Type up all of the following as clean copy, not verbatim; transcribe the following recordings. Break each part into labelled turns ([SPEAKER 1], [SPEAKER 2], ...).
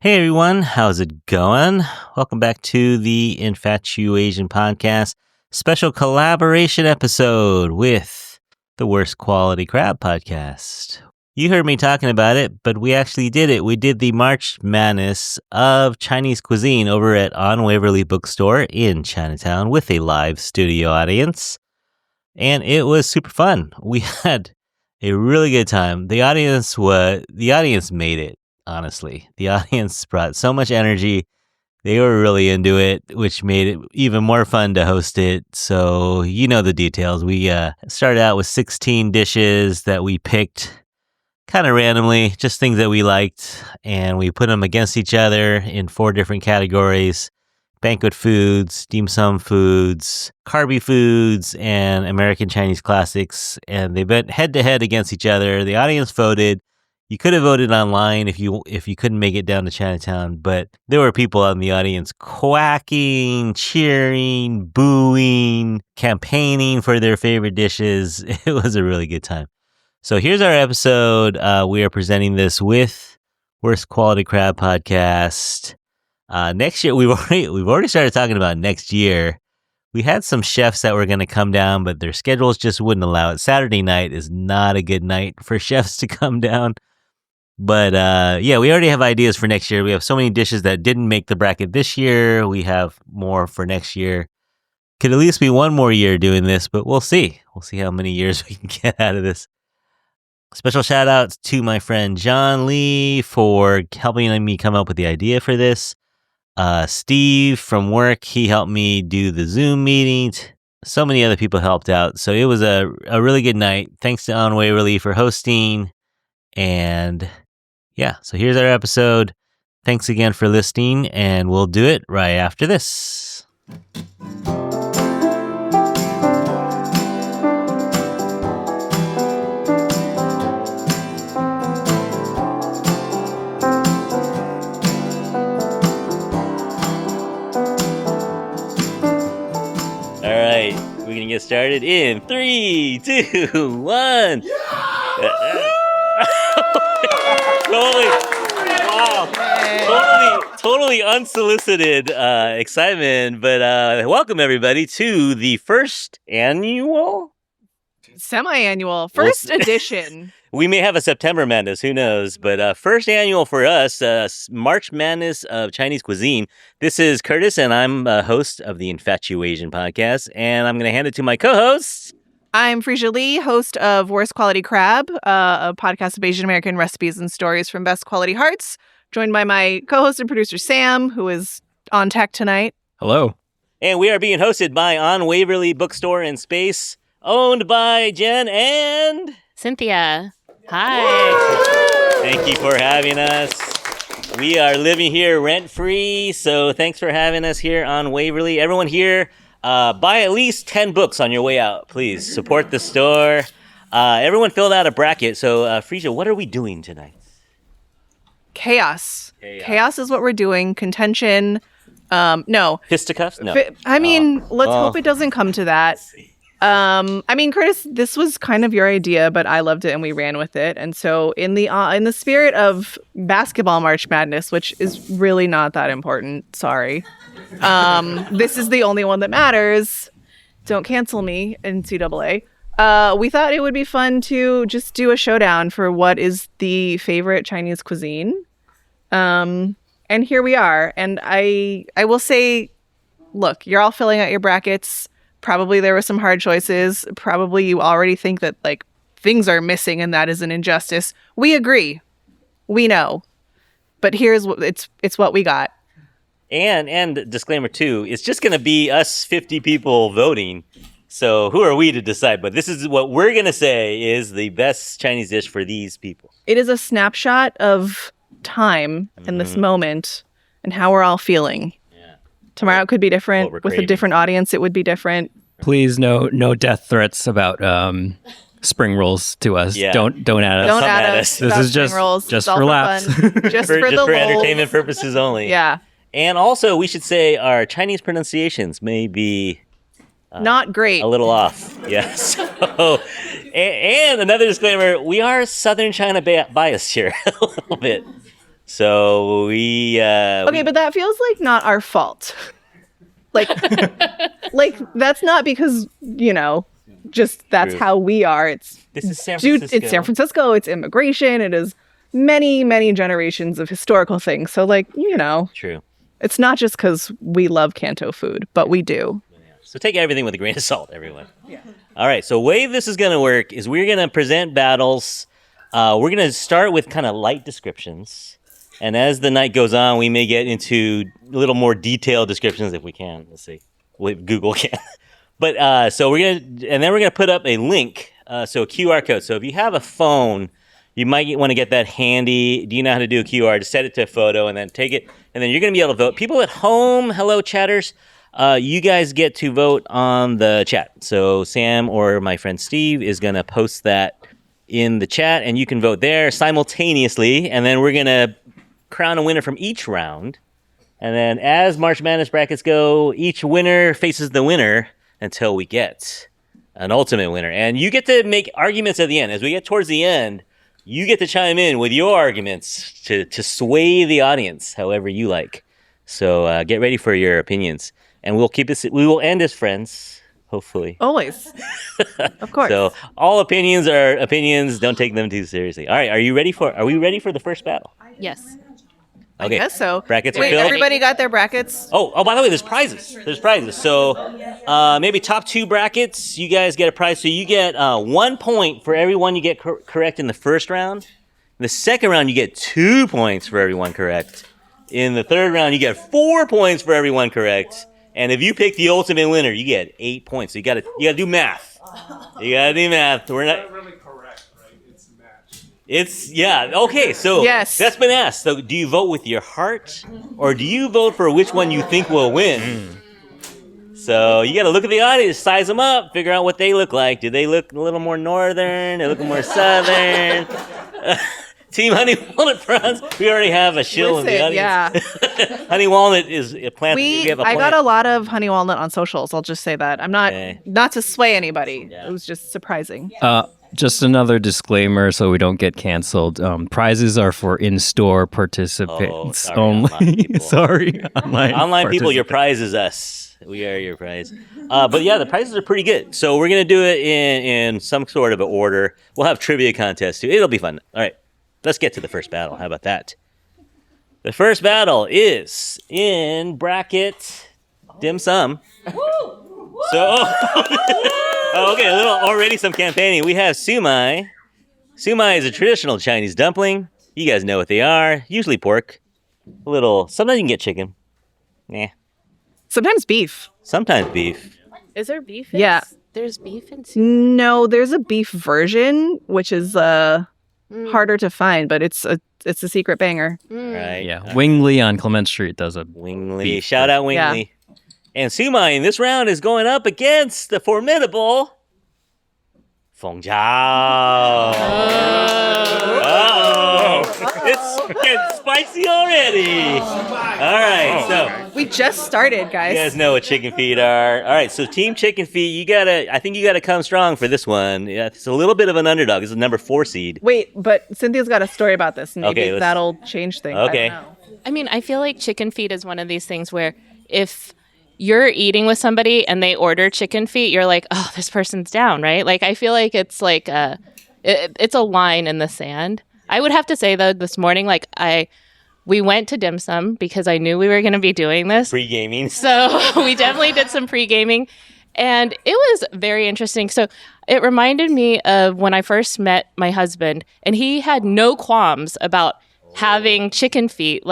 [SPEAKER 1] Hey everyone, how's it going? Welcome back to the Infatuasian podcast, special collaboration episode with the Worst Quality Crab podcast. You heard me talking about it, but we actually did it. We did the March Madness of Chinese Cuisine over at On Waverly Bookstore in Chinatown with a live studio audience, and it was super fun. We had a really good time. The audience made it. Honestly, the audience brought so much energy. They were really into it, which made it even more fun to host it. So, you know the details. We started out with 16 dishes that we picked kind of randomly, just things that we liked, and we put them against each other in 4 different categories: banquet foods, dim sum foods, carby foods, and American Chinese classics. And they went head to head against each other. The audience voted. You could have voted online if you couldn't make it down to Chinatown, but there were people in the audience quacking, cheering, booing, campaigning for their favorite dishes. It was a really good time. So here's our episode. We are presenting this with Worst Quality Crab Podcast. Next year, we've already started talking about next year. We had some chefs that were going to come down, but their schedules just wouldn't allow it. Saturday night is not a good night for chefs to come down. But yeah, we already have ideas for next year. We have so many dishes that didn't make the bracket this year. We have more for next year. Could at least be one more year doing this, but we'll see. We'll see how many years we can get out of this. Special shout out to my friend John Lee for helping me come up with the idea for this. Steve from work, he helped me do the Zoom meetings. So many other people helped out. So it was a really good night. Thanks to On Waverly for hosting. And yeah, so here's our episode. Thanks again for listening, and we'll do it right after this. All right, we're going to get started in 3, 2, 1. Yeah! Totally unsolicited excitement, but welcome everybody to the first annual?
[SPEAKER 2] Semi-annual, first edition.
[SPEAKER 1] We may have a September Madness, who knows, but first annual for us, March Madness of Chinese Cuisine. This is Curtis, and I'm a host of the Infatuasian podcast, and I'm going to hand it to my co-host.
[SPEAKER 2] I'm Freesia Lee, host of Worst Quality Crab, a podcast of Asian American recipes and stories from Best Quality Hearts, joined by my co-host and producer Sam, who is on tech tonight.
[SPEAKER 3] Hello.
[SPEAKER 1] And we are being hosted by On Waverly Bookstore in Space, owned by Jenn and
[SPEAKER 4] Cynthia. Hi.
[SPEAKER 1] Thank you for having us. We are living here rent-free, so thanks for having us here on Waverly. Everyone here, buy at least 10 books on your way out, please. Support the store. Everyone filled out a bracket. So, Freesia, what are we doing tonight?
[SPEAKER 2] Chaos. Chaos is what we're doing. Contention. No.
[SPEAKER 1] Fisticuffs? No.
[SPEAKER 2] Let's hope it doesn't come to that. Curtis, this was kind of your idea, but I loved it and we ran with it. And so in the spirit of basketball March Madness, which is really not that important, sorry. This is the only one that matters. Don't cancel me, NCAA. We thought it would be fun to just do a showdown for what is the favorite Chinese cuisine. And here we are. And I will say, look, you're all filling out your brackets. Probably there were some hard choices. Probably you already think that like things are missing and that is an injustice. We agree. We know. But here's what it's what we got.
[SPEAKER 1] And disclaimer too, it's just going to be us 50 people voting. So who are we to decide? But this is what we're going to say is the best Chinese dish for these people.
[SPEAKER 2] It is a snapshot of time in this moment and how we're all feeling. Yeah. Tomorrow it could be different. With a different audience, it would be different.
[SPEAKER 3] Please, no death threats about spring rolls to us. Yeah. Don't add us.
[SPEAKER 2] Don't add us.
[SPEAKER 3] This is just for laughs.
[SPEAKER 2] Just for
[SPEAKER 1] entertainment purposes only.
[SPEAKER 2] Yeah.
[SPEAKER 1] And also, we should say our Chinese pronunciations may be
[SPEAKER 2] not great.
[SPEAKER 1] A little off. Yes. So, and another disclaimer, we are Southern China biased here a little bit. So we
[SPEAKER 2] Okay, but that feels like not our fault. Like, that's not because, just that's
[SPEAKER 1] True.
[SPEAKER 2] how we are.
[SPEAKER 1] This is San Francisco.
[SPEAKER 2] It's San Francisco. It's immigration. It is many, many generations of historical things. So,
[SPEAKER 1] True.
[SPEAKER 2] it's not just because we love Kanto food, but we do.
[SPEAKER 1] So take everything with a grain of salt, everyone. Yeah. All right, so the way this is going to work is we're going to present battles. We're going to start with kind of light descriptions. And as the night goes on, we may get into a little more detailed descriptions if we can. Let's see. If Google can. But so we're going to, and then we're going to put up a link, so a QR code. So if you have a phone, you might want to get that handy. Do you know how to do a QR? Just set it to a photo and then take it. And then you're going to be able to vote. People at home, hello, chatters. You guys get to vote on the chat. So Sam or my friend Steve is going to post that in the chat, and you can vote there simultaneously. And then we're going to crown a winner from each round. And then as March Madness brackets go, each winner faces the winner until we get an ultimate winner. And you get to make arguments at the end. As we get towards the end, you get to chime in with your arguments to sway the audience however you like. So get ready for your opinions. And we will end as friends, hopefully.
[SPEAKER 2] Always. Of course.
[SPEAKER 1] So all opinions are opinions. Don't take them too seriously. All right, are we ready for the first battle?
[SPEAKER 4] Yes.
[SPEAKER 1] Okay.
[SPEAKER 2] I guess so.
[SPEAKER 1] Brackets are
[SPEAKER 2] Wait,
[SPEAKER 1] filled.
[SPEAKER 2] everybody got their brackets?
[SPEAKER 1] Oh, by the way, there's prizes. So maybe top two brackets, you guys get a prize. So you get 1 point for every one you get correct in the first round. In the second round, you get 2 points for everyone correct. In the third round, you get 4 points for everyone correct. And if you pick the ultimate winner, you get 8 points. So you gotta do math. You gotta do math. We're not
[SPEAKER 5] really correct, right? It's matched.
[SPEAKER 1] It's, yeah, okay, so
[SPEAKER 2] Yes.
[SPEAKER 1] that's been asked. So do you vote with your heart, or do you vote for which one you think will win? So you got to look at the audience, size them up, figure out what they look like. Do they look a little more northern? They look more southern? Team Honey Walnut Prawns, we already have a shill in the audience.
[SPEAKER 2] Yeah.
[SPEAKER 1] Honey Walnut is a plant. We have a
[SPEAKER 2] I
[SPEAKER 1] plant.
[SPEAKER 2] got a lot of honey walnut on socials. I'll just say that. I'm not to sway anybody.
[SPEAKER 1] Yeah.
[SPEAKER 2] It was just surprising.
[SPEAKER 3] Just another disclaimer so we don't get canceled. Prizes are for in-store participants
[SPEAKER 1] sorry,
[SPEAKER 3] only.
[SPEAKER 1] online people.
[SPEAKER 3] Sorry,
[SPEAKER 1] Online people, your prize is us. We are your prize. But yeah, the prizes are pretty good. So we're going to do it in some sort of an order. We'll have trivia contests too. It'll be fun. All right, let's get to the first battle. How about that? The first battle is in bracket dim sum. So, okay, already some campaigning. We have sumai. Sumai is a traditional Chinese dumpling. You guys know what they are. Usually pork. Sometimes you can get chicken. Nah.
[SPEAKER 2] Sometimes beef.
[SPEAKER 1] Sometimes beef.
[SPEAKER 4] Is there beef?
[SPEAKER 2] Yeah.
[SPEAKER 4] There's beef in
[SPEAKER 2] No, there's a beef version, which is harder to find, but it's a secret banger.
[SPEAKER 1] Right.
[SPEAKER 3] Yeah, Wingley on Clement Street does a
[SPEAKER 1] Wingley.
[SPEAKER 3] beef
[SPEAKER 1] Shout out Wingley.
[SPEAKER 2] Yeah.
[SPEAKER 1] And sumai in this round is going up against the formidable Feng Zhao. It's getting spicy already. All right, so
[SPEAKER 2] We just started,
[SPEAKER 1] you
[SPEAKER 2] guys.
[SPEAKER 1] guys know what chicken feet are. All right, so Team Chicken Feet, I think you gotta come strong for this one. Yeah, it's a little bit of an underdog. It's a number 4 seed.
[SPEAKER 2] Wait, but Cynthia's got a story about this. Maybe
[SPEAKER 1] Okay,
[SPEAKER 2] that'll change things.
[SPEAKER 1] Okay.
[SPEAKER 2] I don't know.
[SPEAKER 4] I mean, I feel like chicken feet is one of these things where if you're eating with somebody and they order chicken feet, you're like, oh, this person's down, right? Like, I feel like it's like it's a line in the sand. I would have to say, though, this morning, we went to dim sum because I knew we were going to be doing this.
[SPEAKER 1] Pre-gaming.
[SPEAKER 4] So we definitely did some pre-gaming. And it was very interesting. So it reminded me of when I first met my husband, and he had no qualms about having chicken feet,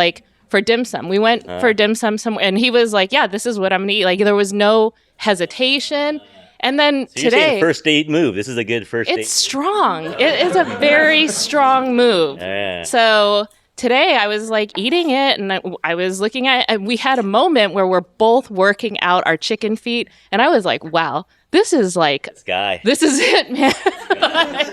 [SPEAKER 4] for dim sum. We went for dim sum somewhere, and he was like, yeah, this is what I'm going to eat. Like, there was no hesitation. And then
[SPEAKER 1] So you're
[SPEAKER 4] today,
[SPEAKER 1] saying first date move. This is a good first date.
[SPEAKER 4] it's strong. It is a very strong move.
[SPEAKER 1] Yeah.
[SPEAKER 4] So today I was eating it, and I was looking at it, and we had a moment where we're both working out our chicken feet, and I was like, wow, this is
[SPEAKER 1] This guy.
[SPEAKER 4] this is it, man.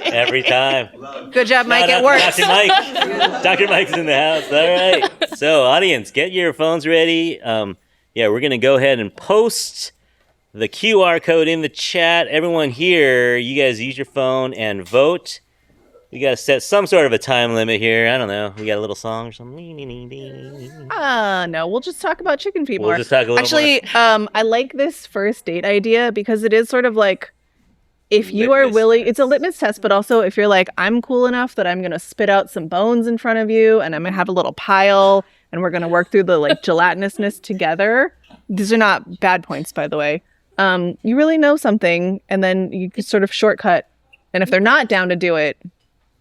[SPEAKER 1] Every time.
[SPEAKER 2] Good job, Mike.
[SPEAKER 1] Shout out
[SPEAKER 2] It
[SPEAKER 1] to
[SPEAKER 2] works.
[SPEAKER 1] Dr. Mike. Dr. Mike's in the house. All right. So, audience, get your phones ready. We're going to go ahead and post the QR code in the chat. Everyone here, you guys use your phone and vote. We got to set some sort of a time limit here. I don't know. We got a little song or something.
[SPEAKER 2] No, we'll just talk about chicken feet
[SPEAKER 1] We'll
[SPEAKER 2] more.
[SPEAKER 1] just talk a little
[SPEAKER 2] Actually, I like this first date idea because it is sort of like, if you are
[SPEAKER 1] Litmus
[SPEAKER 2] willing,
[SPEAKER 1] test.
[SPEAKER 2] it's a litmus test, but also if you're like, I'm cool enough that I'm going to spit out some bones in front of you and I'm going to have a little pile and we're going to work through the like gelatinousness together. These are not bad points, by the way. You really know something and then you can sort of shortcut. And if they're not down to do it,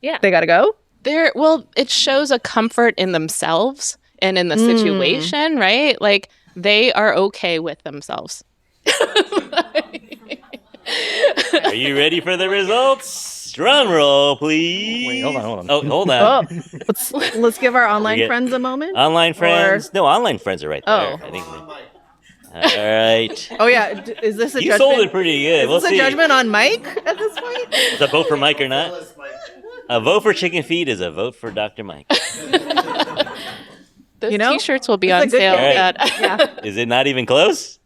[SPEAKER 4] Yeah.
[SPEAKER 2] they got to go.
[SPEAKER 4] It shows a comfort in themselves and in the situation, right? Like they are okay with themselves.
[SPEAKER 1] Are you ready for the results? Drum roll, please.
[SPEAKER 3] Wait, hold on.
[SPEAKER 1] Oh, hold on.
[SPEAKER 2] Oh, let's give our online
[SPEAKER 1] get-
[SPEAKER 2] friends a moment.
[SPEAKER 1] Online friends. No, online friends are right there.
[SPEAKER 2] Oh.
[SPEAKER 1] I think. All right.
[SPEAKER 2] Oh yeah, is this a
[SPEAKER 1] You
[SPEAKER 2] judgment?
[SPEAKER 1] sold it pretty good.
[SPEAKER 2] Is
[SPEAKER 1] We'll
[SPEAKER 2] this
[SPEAKER 1] see.
[SPEAKER 2] a judgment on Mike at this point?
[SPEAKER 1] Is a vote for Mike or not? A vote for chicken feet is a vote for Dr. Mike.
[SPEAKER 4] Those
[SPEAKER 2] You know,
[SPEAKER 4] T-shirts will be
[SPEAKER 2] it's a
[SPEAKER 4] on
[SPEAKER 2] good
[SPEAKER 4] sale.
[SPEAKER 1] thing.
[SPEAKER 4] At
[SPEAKER 2] Yeah.
[SPEAKER 1] Is it not even close?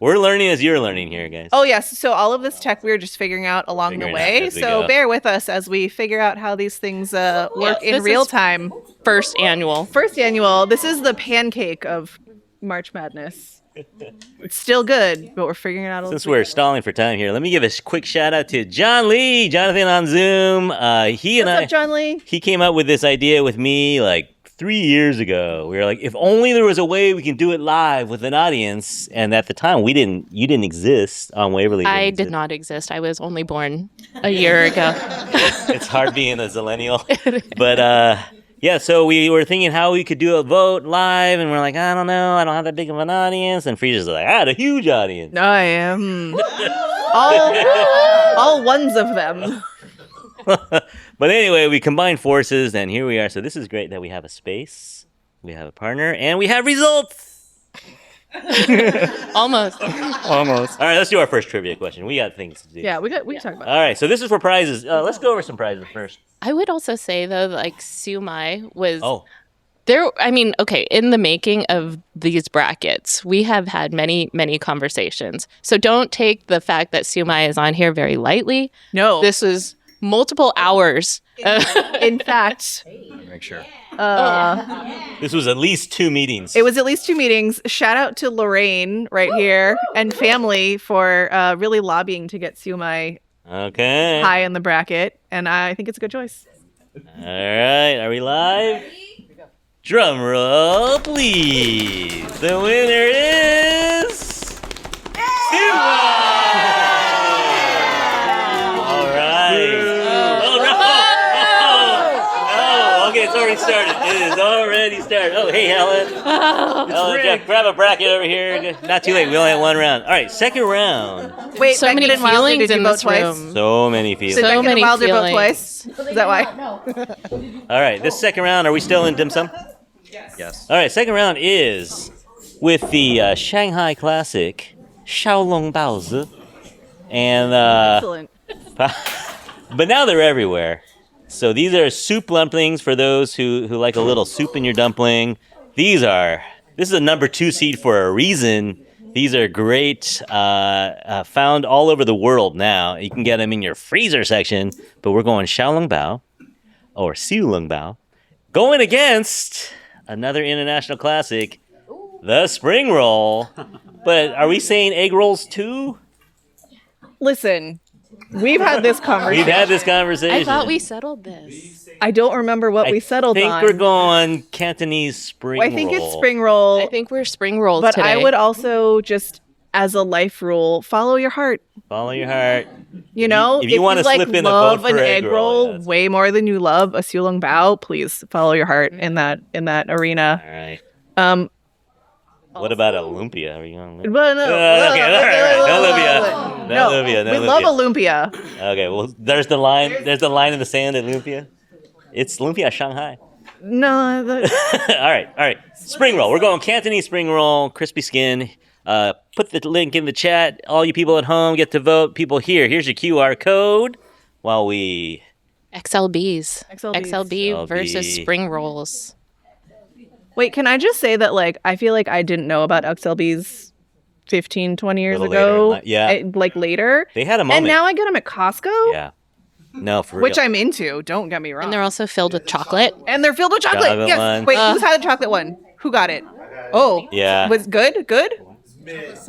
[SPEAKER 1] We're learning as you're learning here, guys.
[SPEAKER 2] Oh yes. So all of this tech we're just figuring out along
[SPEAKER 1] Figuring
[SPEAKER 2] the
[SPEAKER 1] out
[SPEAKER 2] way.
[SPEAKER 1] as we
[SPEAKER 2] So
[SPEAKER 1] go.
[SPEAKER 2] bear with us as we figure out how these things work in
[SPEAKER 4] this
[SPEAKER 2] real
[SPEAKER 4] is-
[SPEAKER 2] time.
[SPEAKER 4] First annual.
[SPEAKER 2] First annual. This is the pancake of March Madness. It's still good, but we're figuring it out.
[SPEAKER 1] Since we're stalling for time here, let me give a quick shout out to John Lee, Jonathan on Zoom. He and
[SPEAKER 2] What's
[SPEAKER 1] I,
[SPEAKER 2] up, John Lee?
[SPEAKER 1] he came up with this idea with me like 3 years ago. We were like, if only there was a way we can do it live with an audience. And at the time, you didn't exist on Waverly.
[SPEAKER 4] I
[SPEAKER 1] didn't
[SPEAKER 4] did
[SPEAKER 1] exist.
[SPEAKER 4] not exist. I was only born a year ago.
[SPEAKER 1] It's hard being a zillennial. But yeah, so we were thinking how we could do a vote live, and we're like, I don't know, I don't have that big of an audience. And Freesia's like, I had a huge audience.
[SPEAKER 2] I am all ones of them.
[SPEAKER 1] But anyway, we combined forces, and here we are. So this is great that we have a space, we have a partner, and we have results.
[SPEAKER 4] Almost.
[SPEAKER 3] Almost.
[SPEAKER 1] All right, let's do our first trivia question. We got things to do.
[SPEAKER 2] Yeah, we can talk about it.
[SPEAKER 1] All right, so this is for prizes. Let's go over some prizes first.
[SPEAKER 4] I would also say though, like siumai was
[SPEAKER 1] Oh,
[SPEAKER 4] there. I mean, okay, in the making of these brackets, we have had many conversations. So don't take the fact that siumai is on here very lightly.
[SPEAKER 2] No,
[SPEAKER 4] This was multiple hours.
[SPEAKER 2] in fact,
[SPEAKER 3] Make sure.
[SPEAKER 1] this was at least 2 meetings.
[SPEAKER 2] it was at least 2 meetings. Shout out to Lorraine right here and family for really lobbying to get siumai
[SPEAKER 1] Okay.
[SPEAKER 2] high in the bracket, and I think it's a good choice.
[SPEAKER 1] All right, are we live? Drum roll, please. The winner is All right. Oh no! Oh, okay, it's already started. It is already started. Oh, hey, Helen. Oh, Jeff, grab a bracket over here. Not too late. We only have 1 round. All right, second round.
[SPEAKER 2] Wait,
[SPEAKER 4] So
[SPEAKER 2] Beckett
[SPEAKER 4] many
[SPEAKER 2] and Wilder,
[SPEAKER 4] feelings
[SPEAKER 2] did you
[SPEAKER 4] in
[SPEAKER 2] vote
[SPEAKER 4] this
[SPEAKER 2] twice?
[SPEAKER 4] room.
[SPEAKER 1] So many feelings.
[SPEAKER 2] Did
[SPEAKER 4] So
[SPEAKER 2] Beckett
[SPEAKER 4] many
[SPEAKER 2] and Wilder vote
[SPEAKER 4] feelings.
[SPEAKER 2] twice? Is that why?
[SPEAKER 1] All right, this second round, are we still in dim sum?
[SPEAKER 3] Yes.
[SPEAKER 1] All right, second round is with the Shanghai classic Xiaolong Baozi. And
[SPEAKER 2] Excellent.
[SPEAKER 1] but now they're everywhere. So these are soup dumplings for those who like a little soup in your dumpling. This is a number 2 seed for a reason. These are great, found all over the world now. You can get them in your freezer section, but we're going Xiaolong Bao or Xiulong Bao, going against another international classic, the spring roll. But are we saying egg rolls too?
[SPEAKER 2] Listen, we've had this conversation.
[SPEAKER 1] We've had this conversation.
[SPEAKER 4] I thought we settled this.
[SPEAKER 2] I don't remember what we settled
[SPEAKER 1] I think
[SPEAKER 2] on.
[SPEAKER 1] we're going Cantonese spring roll.
[SPEAKER 2] I think it's spring roll.
[SPEAKER 4] I think we're spring rolls
[SPEAKER 2] but
[SPEAKER 4] today.
[SPEAKER 2] I would also just, as a life rule, follow your heart.
[SPEAKER 1] Follow your heart.
[SPEAKER 2] You know,
[SPEAKER 1] If you wanna
[SPEAKER 2] like,
[SPEAKER 1] slip in a
[SPEAKER 2] love
[SPEAKER 1] vote for
[SPEAKER 2] an
[SPEAKER 1] egg
[SPEAKER 2] egg
[SPEAKER 1] roll,
[SPEAKER 2] roll
[SPEAKER 1] yeah, that's
[SPEAKER 2] way more than you love a Xiulong Bao, please follow your heart in that arena.
[SPEAKER 1] All right.
[SPEAKER 2] Um,
[SPEAKER 1] What about a lumpia? Are you going lumpia?
[SPEAKER 2] but no,
[SPEAKER 1] Okay, all right. No lumpia. No lumpia. No
[SPEAKER 2] we love a lumpia.
[SPEAKER 1] Okay, well, there's the line. There's the line in the sand at lumpia. It's lumpia Shanghai.
[SPEAKER 2] No,
[SPEAKER 1] All right. Spring roll. We're going Cantonese spring roll, crispy skin. Put the link in the chat. All you people at home get to vote. People here, here's your QR code. While we
[SPEAKER 4] XLBs.
[SPEAKER 2] XLBs.
[SPEAKER 4] XLB versus
[SPEAKER 1] XLB.
[SPEAKER 4] spring rolls.
[SPEAKER 2] wait, can I just say that, like, I feel like I didn't know about XLBs 15, 20 years
[SPEAKER 1] Little
[SPEAKER 2] ago.
[SPEAKER 1] later, yeah.
[SPEAKER 2] Like later.
[SPEAKER 1] They had a moment.
[SPEAKER 2] And now I get them at Costco?
[SPEAKER 1] Yeah. No, for real.
[SPEAKER 2] which I'm into. Don't get me wrong.
[SPEAKER 4] And they're also filled with chocolate.
[SPEAKER 2] And they're filled with chocolate.
[SPEAKER 1] Chocolate
[SPEAKER 2] Yes.
[SPEAKER 1] one.
[SPEAKER 2] Wait, who's had the chocolate one? Who got it? Oh.
[SPEAKER 1] Yeah.
[SPEAKER 2] Was good? Good?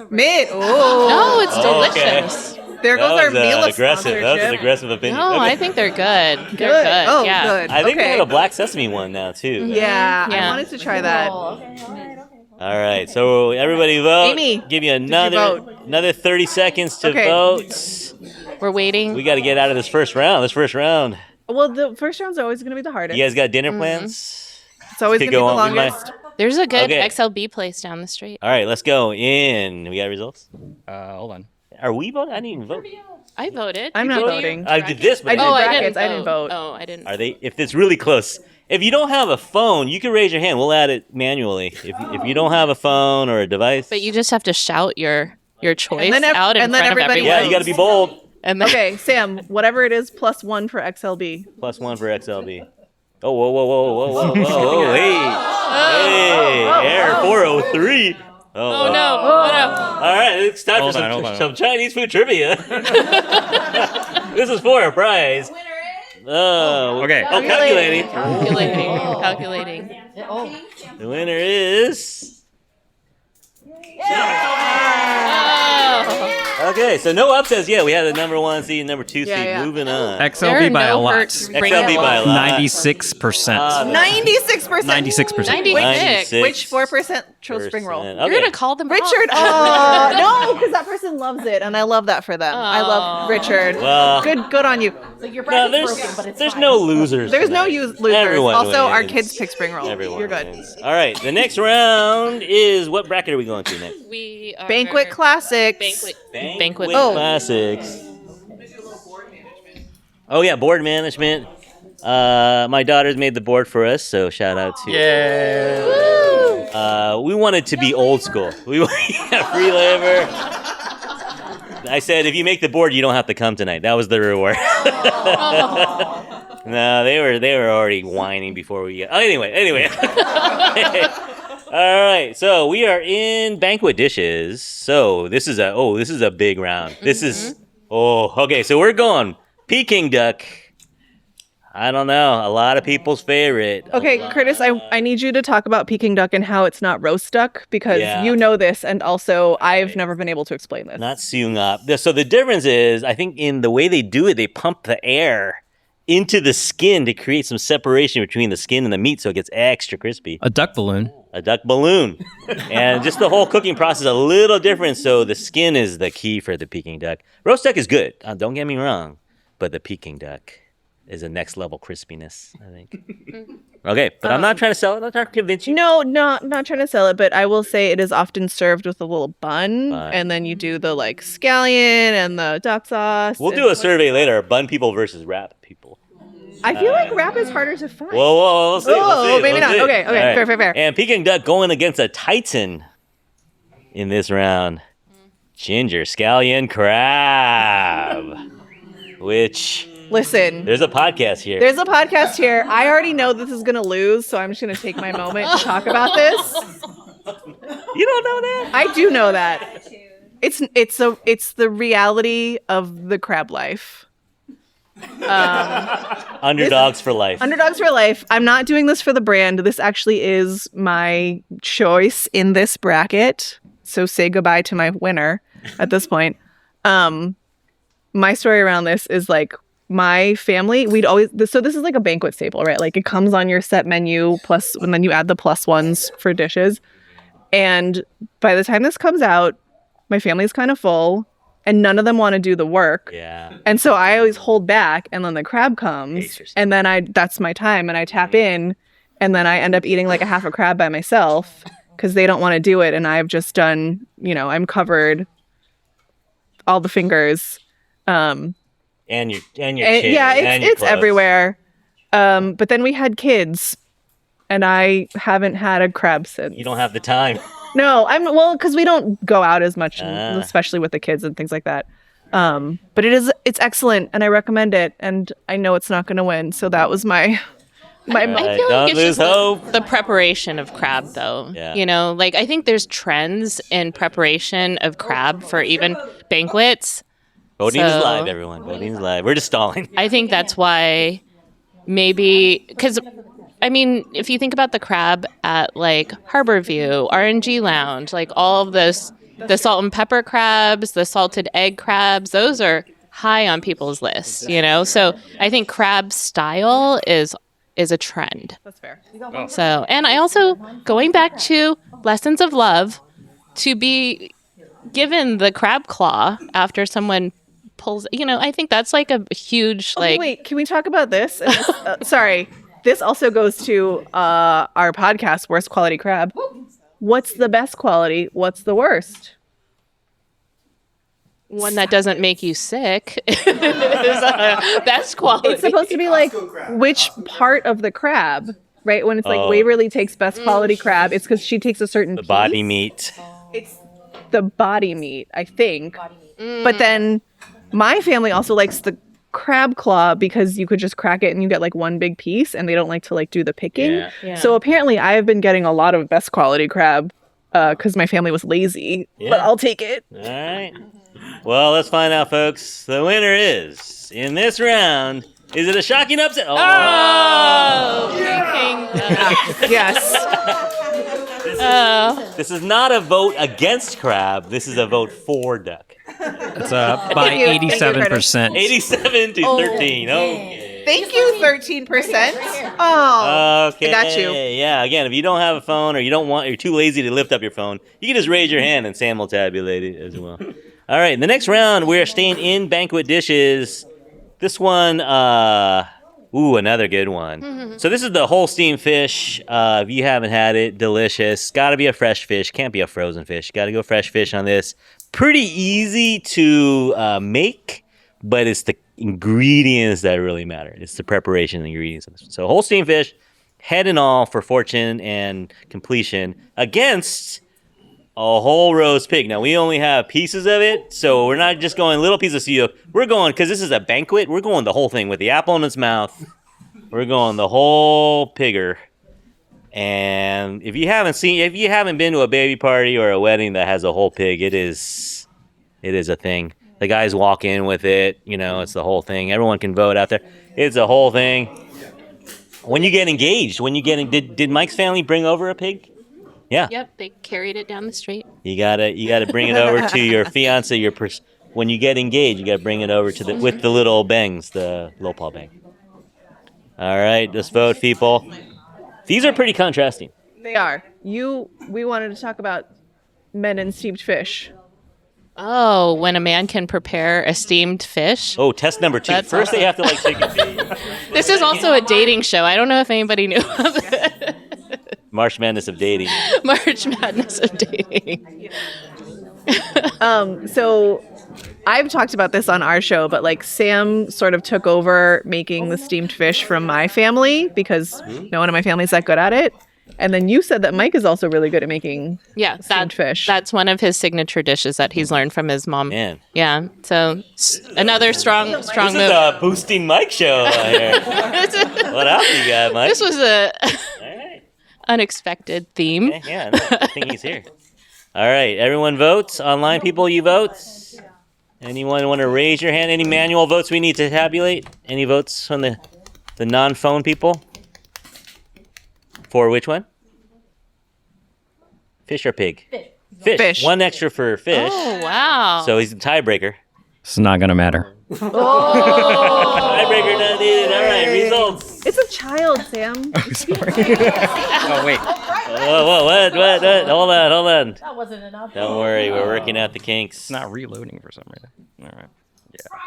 [SPEAKER 2] Mid. Oh.
[SPEAKER 4] No, it's
[SPEAKER 1] okay.
[SPEAKER 4] delicious.
[SPEAKER 2] There goes our meal
[SPEAKER 1] aggressive. That was an aggressive opinion.
[SPEAKER 4] No,
[SPEAKER 1] Okay.
[SPEAKER 4] I think they're good. They're
[SPEAKER 2] Good.
[SPEAKER 4] good.
[SPEAKER 2] Oh,
[SPEAKER 4] yeah.
[SPEAKER 2] good.
[SPEAKER 1] I think
[SPEAKER 2] okay.
[SPEAKER 1] they have a black sesame one now too.
[SPEAKER 2] Yeah, I
[SPEAKER 4] Yeah.
[SPEAKER 2] wanted to try that.
[SPEAKER 1] All right, so everybody vote.
[SPEAKER 2] Amy,
[SPEAKER 1] give you
[SPEAKER 2] did you vote?
[SPEAKER 1] another 30 seconds to
[SPEAKER 2] Okay.
[SPEAKER 1] vote.
[SPEAKER 4] We're waiting.
[SPEAKER 1] We got to get out of this first round.
[SPEAKER 2] Well, the first round's always going to be the hardest.
[SPEAKER 1] You guys got dinner plans?
[SPEAKER 2] It's always
[SPEAKER 1] Could
[SPEAKER 2] going to be
[SPEAKER 1] go
[SPEAKER 2] the
[SPEAKER 1] on. We might-
[SPEAKER 2] longest.
[SPEAKER 4] There's a good
[SPEAKER 1] Okay.
[SPEAKER 4] XLB place down the street.
[SPEAKER 1] All right, let's go in. We got results?
[SPEAKER 3] Hold on.
[SPEAKER 1] Are we voting? I didn't even vote.
[SPEAKER 4] I voted.
[SPEAKER 2] I'm not voting.
[SPEAKER 1] I did this, but
[SPEAKER 2] I did
[SPEAKER 4] Oh, I
[SPEAKER 2] brackets.
[SPEAKER 4] didn't.
[SPEAKER 2] I didn't vote.
[SPEAKER 4] Oh, I didn't.
[SPEAKER 1] are they? If it's really close, if you don't have a phone, you can raise your hand. We'll add it manually. If you don't have a phone or a device,
[SPEAKER 4] But you just have to shout your choice
[SPEAKER 2] then
[SPEAKER 4] out in
[SPEAKER 2] and then
[SPEAKER 4] front of
[SPEAKER 2] everybody
[SPEAKER 4] everyone.
[SPEAKER 1] yeah, you got to be bold.
[SPEAKER 4] And then,
[SPEAKER 2] Okay, Sam, whatever it is, +1 for XLB.
[SPEAKER 1] +1 for XLB. Oh, whoa, hey, Air 403.
[SPEAKER 4] oh no! Oh no!
[SPEAKER 1] All right, it's time
[SPEAKER 3] Hold
[SPEAKER 1] for
[SPEAKER 3] on.
[SPEAKER 1] some Chinese food trivia. This is for a prize. Oh,
[SPEAKER 3] Okay.
[SPEAKER 1] Oh, calculating.
[SPEAKER 4] Calculating.
[SPEAKER 1] The winner is.
[SPEAKER 4] Oh.
[SPEAKER 1] Okay, so no upsets yet. We had the number 1 seed, number 2
[SPEAKER 2] Yeah,
[SPEAKER 1] seed.
[SPEAKER 2] yeah.
[SPEAKER 1] Moving on.
[SPEAKER 4] There
[SPEAKER 3] XLB
[SPEAKER 4] are
[SPEAKER 3] by
[SPEAKER 4] no
[SPEAKER 3] a lot.
[SPEAKER 4] hurts bringing
[SPEAKER 1] XLB by a
[SPEAKER 4] along.
[SPEAKER 1] lot.
[SPEAKER 3] 96%.
[SPEAKER 2] 96%.
[SPEAKER 3] 96%.
[SPEAKER 4] 96.
[SPEAKER 2] Which 4% chose spring roll?
[SPEAKER 1] Okay.
[SPEAKER 4] You're gonna call them out.
[SPEAKER 2] Richard. Oh, no, because that person loves it, and I love that for them. I love Richard.
[SPEAKER 1] Well,
[SPEAKER 2] Good on you.
[SPEAKER 1] no, there's no losers.
[SPEAKER 2] There's no
[SPEAKER 1] tonight.
[SPEAKER 2] losers.
[SPEAKER 1] Everyone
[SPEAKER 2] Also, our
[SPEAKER 1] wins.
[SPEAKER 2] kids pick spring roll.
[SPEAKER 1] Everyone
[SPEAKER 2] You're good.
[SPEAKER 1] wins. All right, the next round is what bracket are we going to next?
[SPEAKER 4] We are
[SPEAKER 2] Banquet classics.
[SPEAKER 4] Banquet.
[SPEAKER 2] Oh.
[SPEAKER 1] Classics. Oh yeah, board management. My daughter's made the board for us, so shout out to.
[SPEAKER 3] Yeah.
[SPEAKER 1] We wanted to be old school. We free labor. I said, if you make the board, you don't have to come tonight. That was the reward. No, they were already whining before we got. Oh, anyway. All right, so we are in banquet dishes. So this is a big round. This is okay. So we're going Peking duck. I don't know, a lot of people's favorite.
[SPEAKER 2] Okay, Curtis, I need you to talk about Peking duck and how it's not roast duck because
[SPEAKER 1] Yeah.
[SPEAKER 2] you know this, and also I've never been able to explain this.
[SPEAKER 1] Not seung up. So the difference is, I think in the way they do it, they pump the air into the skin to create some separation between the skin and the meat, so it gets extra crispy.
[SPEAKER 3] A duck balloon.
[SPEAKER 1] A duck balloon. And just the whole cooking process is a little different, so the skin is the key for the Peking duck. Roast duck is good, don't get me wrong, but the Peking duck is a next level crispiness, I think. Okay, but I'm not trying to sell it. I'm not trying to convince you.
[SPEAKER 2] No, not trying to sell it, but I will say it is often served with a little bun, and then you do the like scallion and the duck sauce.
[SPEAKER 1] We'll do a survey later, bun people versus wrap people.
[SPEAKER 2] I feel like wrap is harder to find.
[SPEAKER 1] Whoa, we'll see.
[SPEAKER 2] Maybe not. Okay,
[SPEAKER 1] All right.
[SPEAKER 2] fair.
[SPEAKER 1] And Peking duck going against a Titan in this round. Ginger scallion crab, which...
[SPEAKER 2] Listen,
[SPEAKER 1] There's a podcast here.
[SPEAKER 2] there's a podcast here. I already know this is gonna lose, so I'm just gonna take my moment to talk about this.
[SPEAKER 1] You don't know that?
[SPEAKER 2] I do know that. It's the reality of the crab life.
[SPEAKER 1] Underdogs for life.
[SPEAKER 2] Underdogs for life. I'm not doing this for the brand. This actually is my choice in this bracket. So say goodbye to my winner at this point. My story around this is like my family, so this is like a banquet staple, right? Like it comes on your set menu and then you add the +1s for dishes. And by the time this comes out, my family's kind of full and none of them want to do the work.
[SPEAKER 1] Yeah.
[SPEAKER 2] And so I always hold back and then the crab comes and then that's my time and I tap in and then I end up eating like a half a crab by myself because they don't want to do it. And I've just done, I'm covered all the fingers.
[SPEAKER 1] And your chin.
[SPEAKER 2] Yeah,
[SPEAKER 1] and your
[SPEAKER 2] it's
[SPEAKER 1] clothes.
[SPEAKER 2] everywhere. But then we had kids and I haven't had a crab since.
[SPEAKER 1] You don't have the time.
[SPEAKER 2] No, because we don't go out as much, especially with the kids and things like that. But it's excellent, and I recommend it. And I know it's not going to win, so that was my.
[SPEAKER 4] I feel
[SPEAKER 1] Don't
[SPEAKER 4] like it's
[SPEAKER 1] lose
[SPEAKER 4] just
[SPEAKER 1] hope.
[SPEAKER 4] the preparation of crab, though.
[SPEAKER 1] Yeah.
[SPEAKER 4] Like I think there's trends in preparation of crab for even banquets.
[SPEAKER 1] Voting is
[SPEAKER 4] So-
[SPEAKER 1] live, everyone. Voting is live. We're just stalling.
[SPEAKER 4] I think that's why maybe because I mean, if you think about the crab at like Harborview, RNG Lounge, like all of those, the salt and pepper crabs, the salted egg crabs, those are high on people's lists, you know? So I think crab style is a trend.
[SPEAKER 2] That's fair.
[SPEAKER 4] So, and I also, going back to lessons of love, to be given the crab claw after someone pulls, you know, I think that's like a huge,
[SPEAKER 2] Okay,
[SPEAKER 4] like,
[SPEAKER 2] wait, can we talk about this? And this sorry. This also goes to our podcast, Worst Quality Crab. What's the best quality? What's the worst?
[SPEAKER 4] one that doesn't make you sick is best quality.
[SPEAKER 2] It's supposed to be like which part of the crab, right? When it's like
[SPEAKER 1] Oh.
[SPEAKER 2] Waverly takes best quality crab, it's because she takes a certain
[SPEAKER 1] The body
[SPEAKER 2] piece.
[SPEAKER 1] meat.
[SPEAKER 2] It's the body meat, I think. But then my family also likes the crab claw because you could just crack it and you get like one big piece, and they don't like to like do the picking.
[SPEAKER 1] Yeah.
[SPEAKER 4] Yeah.
[SPEAKER 2] So apparently I have been getting a lot of best quality crab because my family was lazy.
[SPEAKER 1] Yeah.
[SPEAKER 2] But I'll take it.
[SPEAKER 1] All right. Well, let's find out, folks. The winner is, in this round, is it a shocking upset?
[SPEAKER 4] Oh, freaking,
[SPEAKER 2] Yes.
[SPEAKER 1] This is not a vote against crab. This is a vote for duck.
[SPEAKER 3] It's by
[SPEAKER 2] Thank you,
[SPEAKER 3] 87%.
[SPEAKER 1] 87 to 13. Okay.
[SPEAKER 2] Thank you, 13%. Oh,
[SPEAKER 1] Okay.
[SPEAKER 2] I got you.
[SPEAKER 1] Yeah. Again, if you don't have a phone or you're too lazy to lift up your phone, you can just raise your hand and Sam will tabulate it as well. All right. In the next round, we're staying in banquet dishes. This one, another good one. So this is the whole steam fish. If you haven't had it, delicious. Got to be a fresh fish. Can't be a frozen fish. Got to go fresh fish on this. Pretty easy to make, but it's the ingredients that really matter. It's the preparation and ingredients. So whole steam fish, head and all for fortune and completion against a whole roast pig. Now we only have pieces of it, so we're not just going little pieces of seal. We're going, because this is a banquet, we're going the whole thing with the apple in its mouth. We're going the whole pigger. And if you haven't been to a baby party or a wedding that has a whole pig, it is a thing. The guys walk in with it, it's the whole thing. Everyone can vote out there. It's a whole thing. When you get engaged, did Mike's family bring over a pig? Yeah.
[SPEAKER 4] Yep, they carried it down the street.
[SPEAKER 1] You gotta bring it over to your fiance. When you get engaged, you gotta bring it over to with the little bangs, the low paw bang. All right, just vote, people. These are pretty contrasting.
[SPEAKER 2] They are. We wanted to talk about men and steamed fish.
[SPEAKER 4] Oh, when a man can prepare a steamed fish.
[SPEAKER 1] Oh, test number 2.
[SPEAKER 4] That's
[SPEAKER 1] First, they have to like take a feed.
[SPEAKER 4] This is also a dating show. I don't know if anybody knew of it.
[SPEAKER 1] March Madness of dating.
[SPEAKER 4] March Madness of dating.
[SPEAKER 2] So I've talked about this on our show, but like Sam sort of took over making the steamed fish from my family because no one in my family is that good at it. And then you said that Mike is also really good at making steamed fish.
[SPEAKER 4] That's one of his signature dishes that he's learned from his mom.
[SPEAKER 1] Man.
[SPEAKER 4] Yeah. So another strong
[SPEAKER 1] This is
[SPEAKER 4] move.
[SPEAKER 1] a boosting Mike show here. What else you got, Mike?
[SPEAKER 4] This was a
[SPEAKER 1] All right.
[SPEAKER 4] unexpected theme.
[SPEAKER 1] Okay, yeah, no, I think he's here. All right, everyone votes. Online people, you vote. Anyone want to raise your hand? Any manual votes we need to tabulate? Any votes from the non-phone people? For which one? Fish or pig? Fish. One extra for fish.
[SPEAKER 4] Oh, wow.
[SPEAKER 1] So he's the tiebreaker.
[SPEAKER 3] It's not going to matter.
[SPEAKER 1] Tiebreaker not needed. All right, results.
[SPEAKER 2] It's a child, Sam.
[SPEAKER 3] Oh, wait.
[SPEAKER 1] Whoa, what? Hold on.
[SPEAKER 6] That wasn't enough.
[SPEAKER 1] Don't worry, we're working out the kinks.
[SPEAKER 3] It's not reloading for some reason. All right.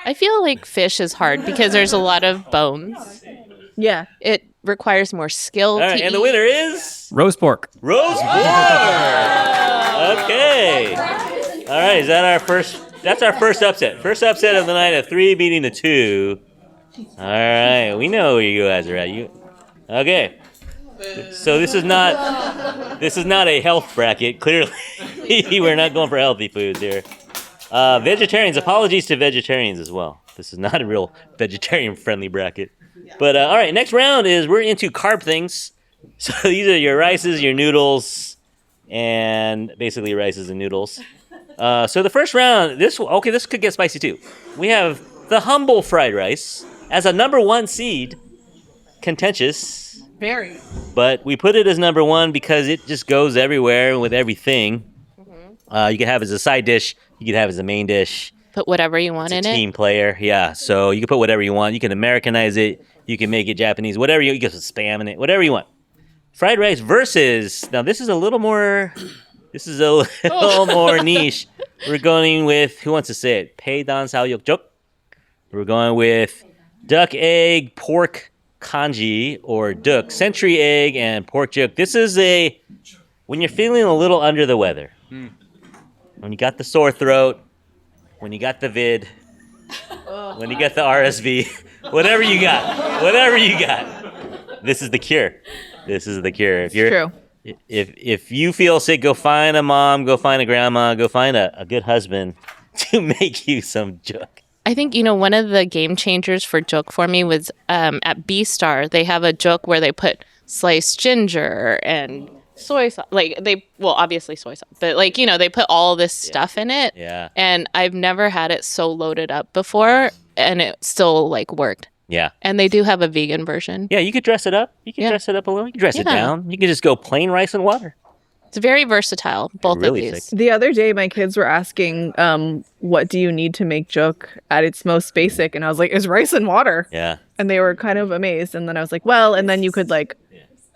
[SPEAKER 4] I feel like fish is hard because there's a lot of bones.
[SPEAKER 2] Yeah.
[SPEAKER 4] It requires more skill
[SPEAKER 1] All
[SPEAKER 4] to
[SPEAKER 1] right, and the
[SPEAKER 4] eat.
[SPEAKER 1] winner is
[SPEAKER 3] Roast pork.
[SPEAKER 1] roast pork. Okay. All right, is that our first? That's our first upset. First upset of the night, a 3 beating the 2. All right, we know where you guys are at. Okay. So this is not a health bracket. Clearly, we're not going for healthy foods here. Vegetarians, apologies to vegetarians as well. This is not a real vegetarian-friendly bracket. But all right, next round is we're into carb things. So these are your rices, your noodles, and basically rices and noodles. So the first round, this could get spicy too. We have the humble fried rice as a number 1 seed, contentious,
[SPEAKER 2] Very.
[SPEAKER 1] but we put it as number 1 because it just goes everywhere with everything. You can have it as a side dish, you can have it as a main dish.
[SPEAKER 4] Put whatever you want in it.
[SPEAKER 1] Team player, yeah. So you can put whatever you want. You can Americanize it. You can make it Japanese. Whatever you can put spam in it. Whatever you want. Fried rice versus. Now this is a little more. This is a little more niche. We're going with, who wants to say it? Pei dan sao yok jok. We're going with duck egg pork kanji or duk century egg and pork juk. This is when you're feeling a little under the weather. When you got the sore throat. When you got the vid, when you got the RSV, whatever you got, this is the cure. This is the cure. If you're,
[SPEAKER 2] True.
[SPEAKER 1] If you feel sick, go find a mom, go find a grandma, go find a good husband to make you some juk.
[SPEAKER 4] I think, one of the game changers for juk for me was at B-Star. They have a juk where they put sliced ginger and soy sauce, obviously soy sauce, but they put all this stuff in it.
[SPEAKER 1] Yeah.
[SPEAKER 4] And I've never had it so loaded up before, and it still worked.
[SPEAKER 1] Yeah.
[SPEAKER 4] And they do have a vegan version.
[SPEAKER 1] Yeah, you could dress it up. You can dress it up a little. You can dress it down. You can just go plain rice and water.
[SPEAKER 4] It's very versatile, both
[SPEAKER 1] Really
[SPEAKER 4] of these.
[SPEAKER 1] thick.
[SPEAKER 2] The other day, my kids were asking, what do you need to make juk at its most basic? And I was like, it's rice and water.
[SPEAKER 1] Yeah.
[SPEAKER 2] And they were kind of amazed. And then I was like, well, and then you could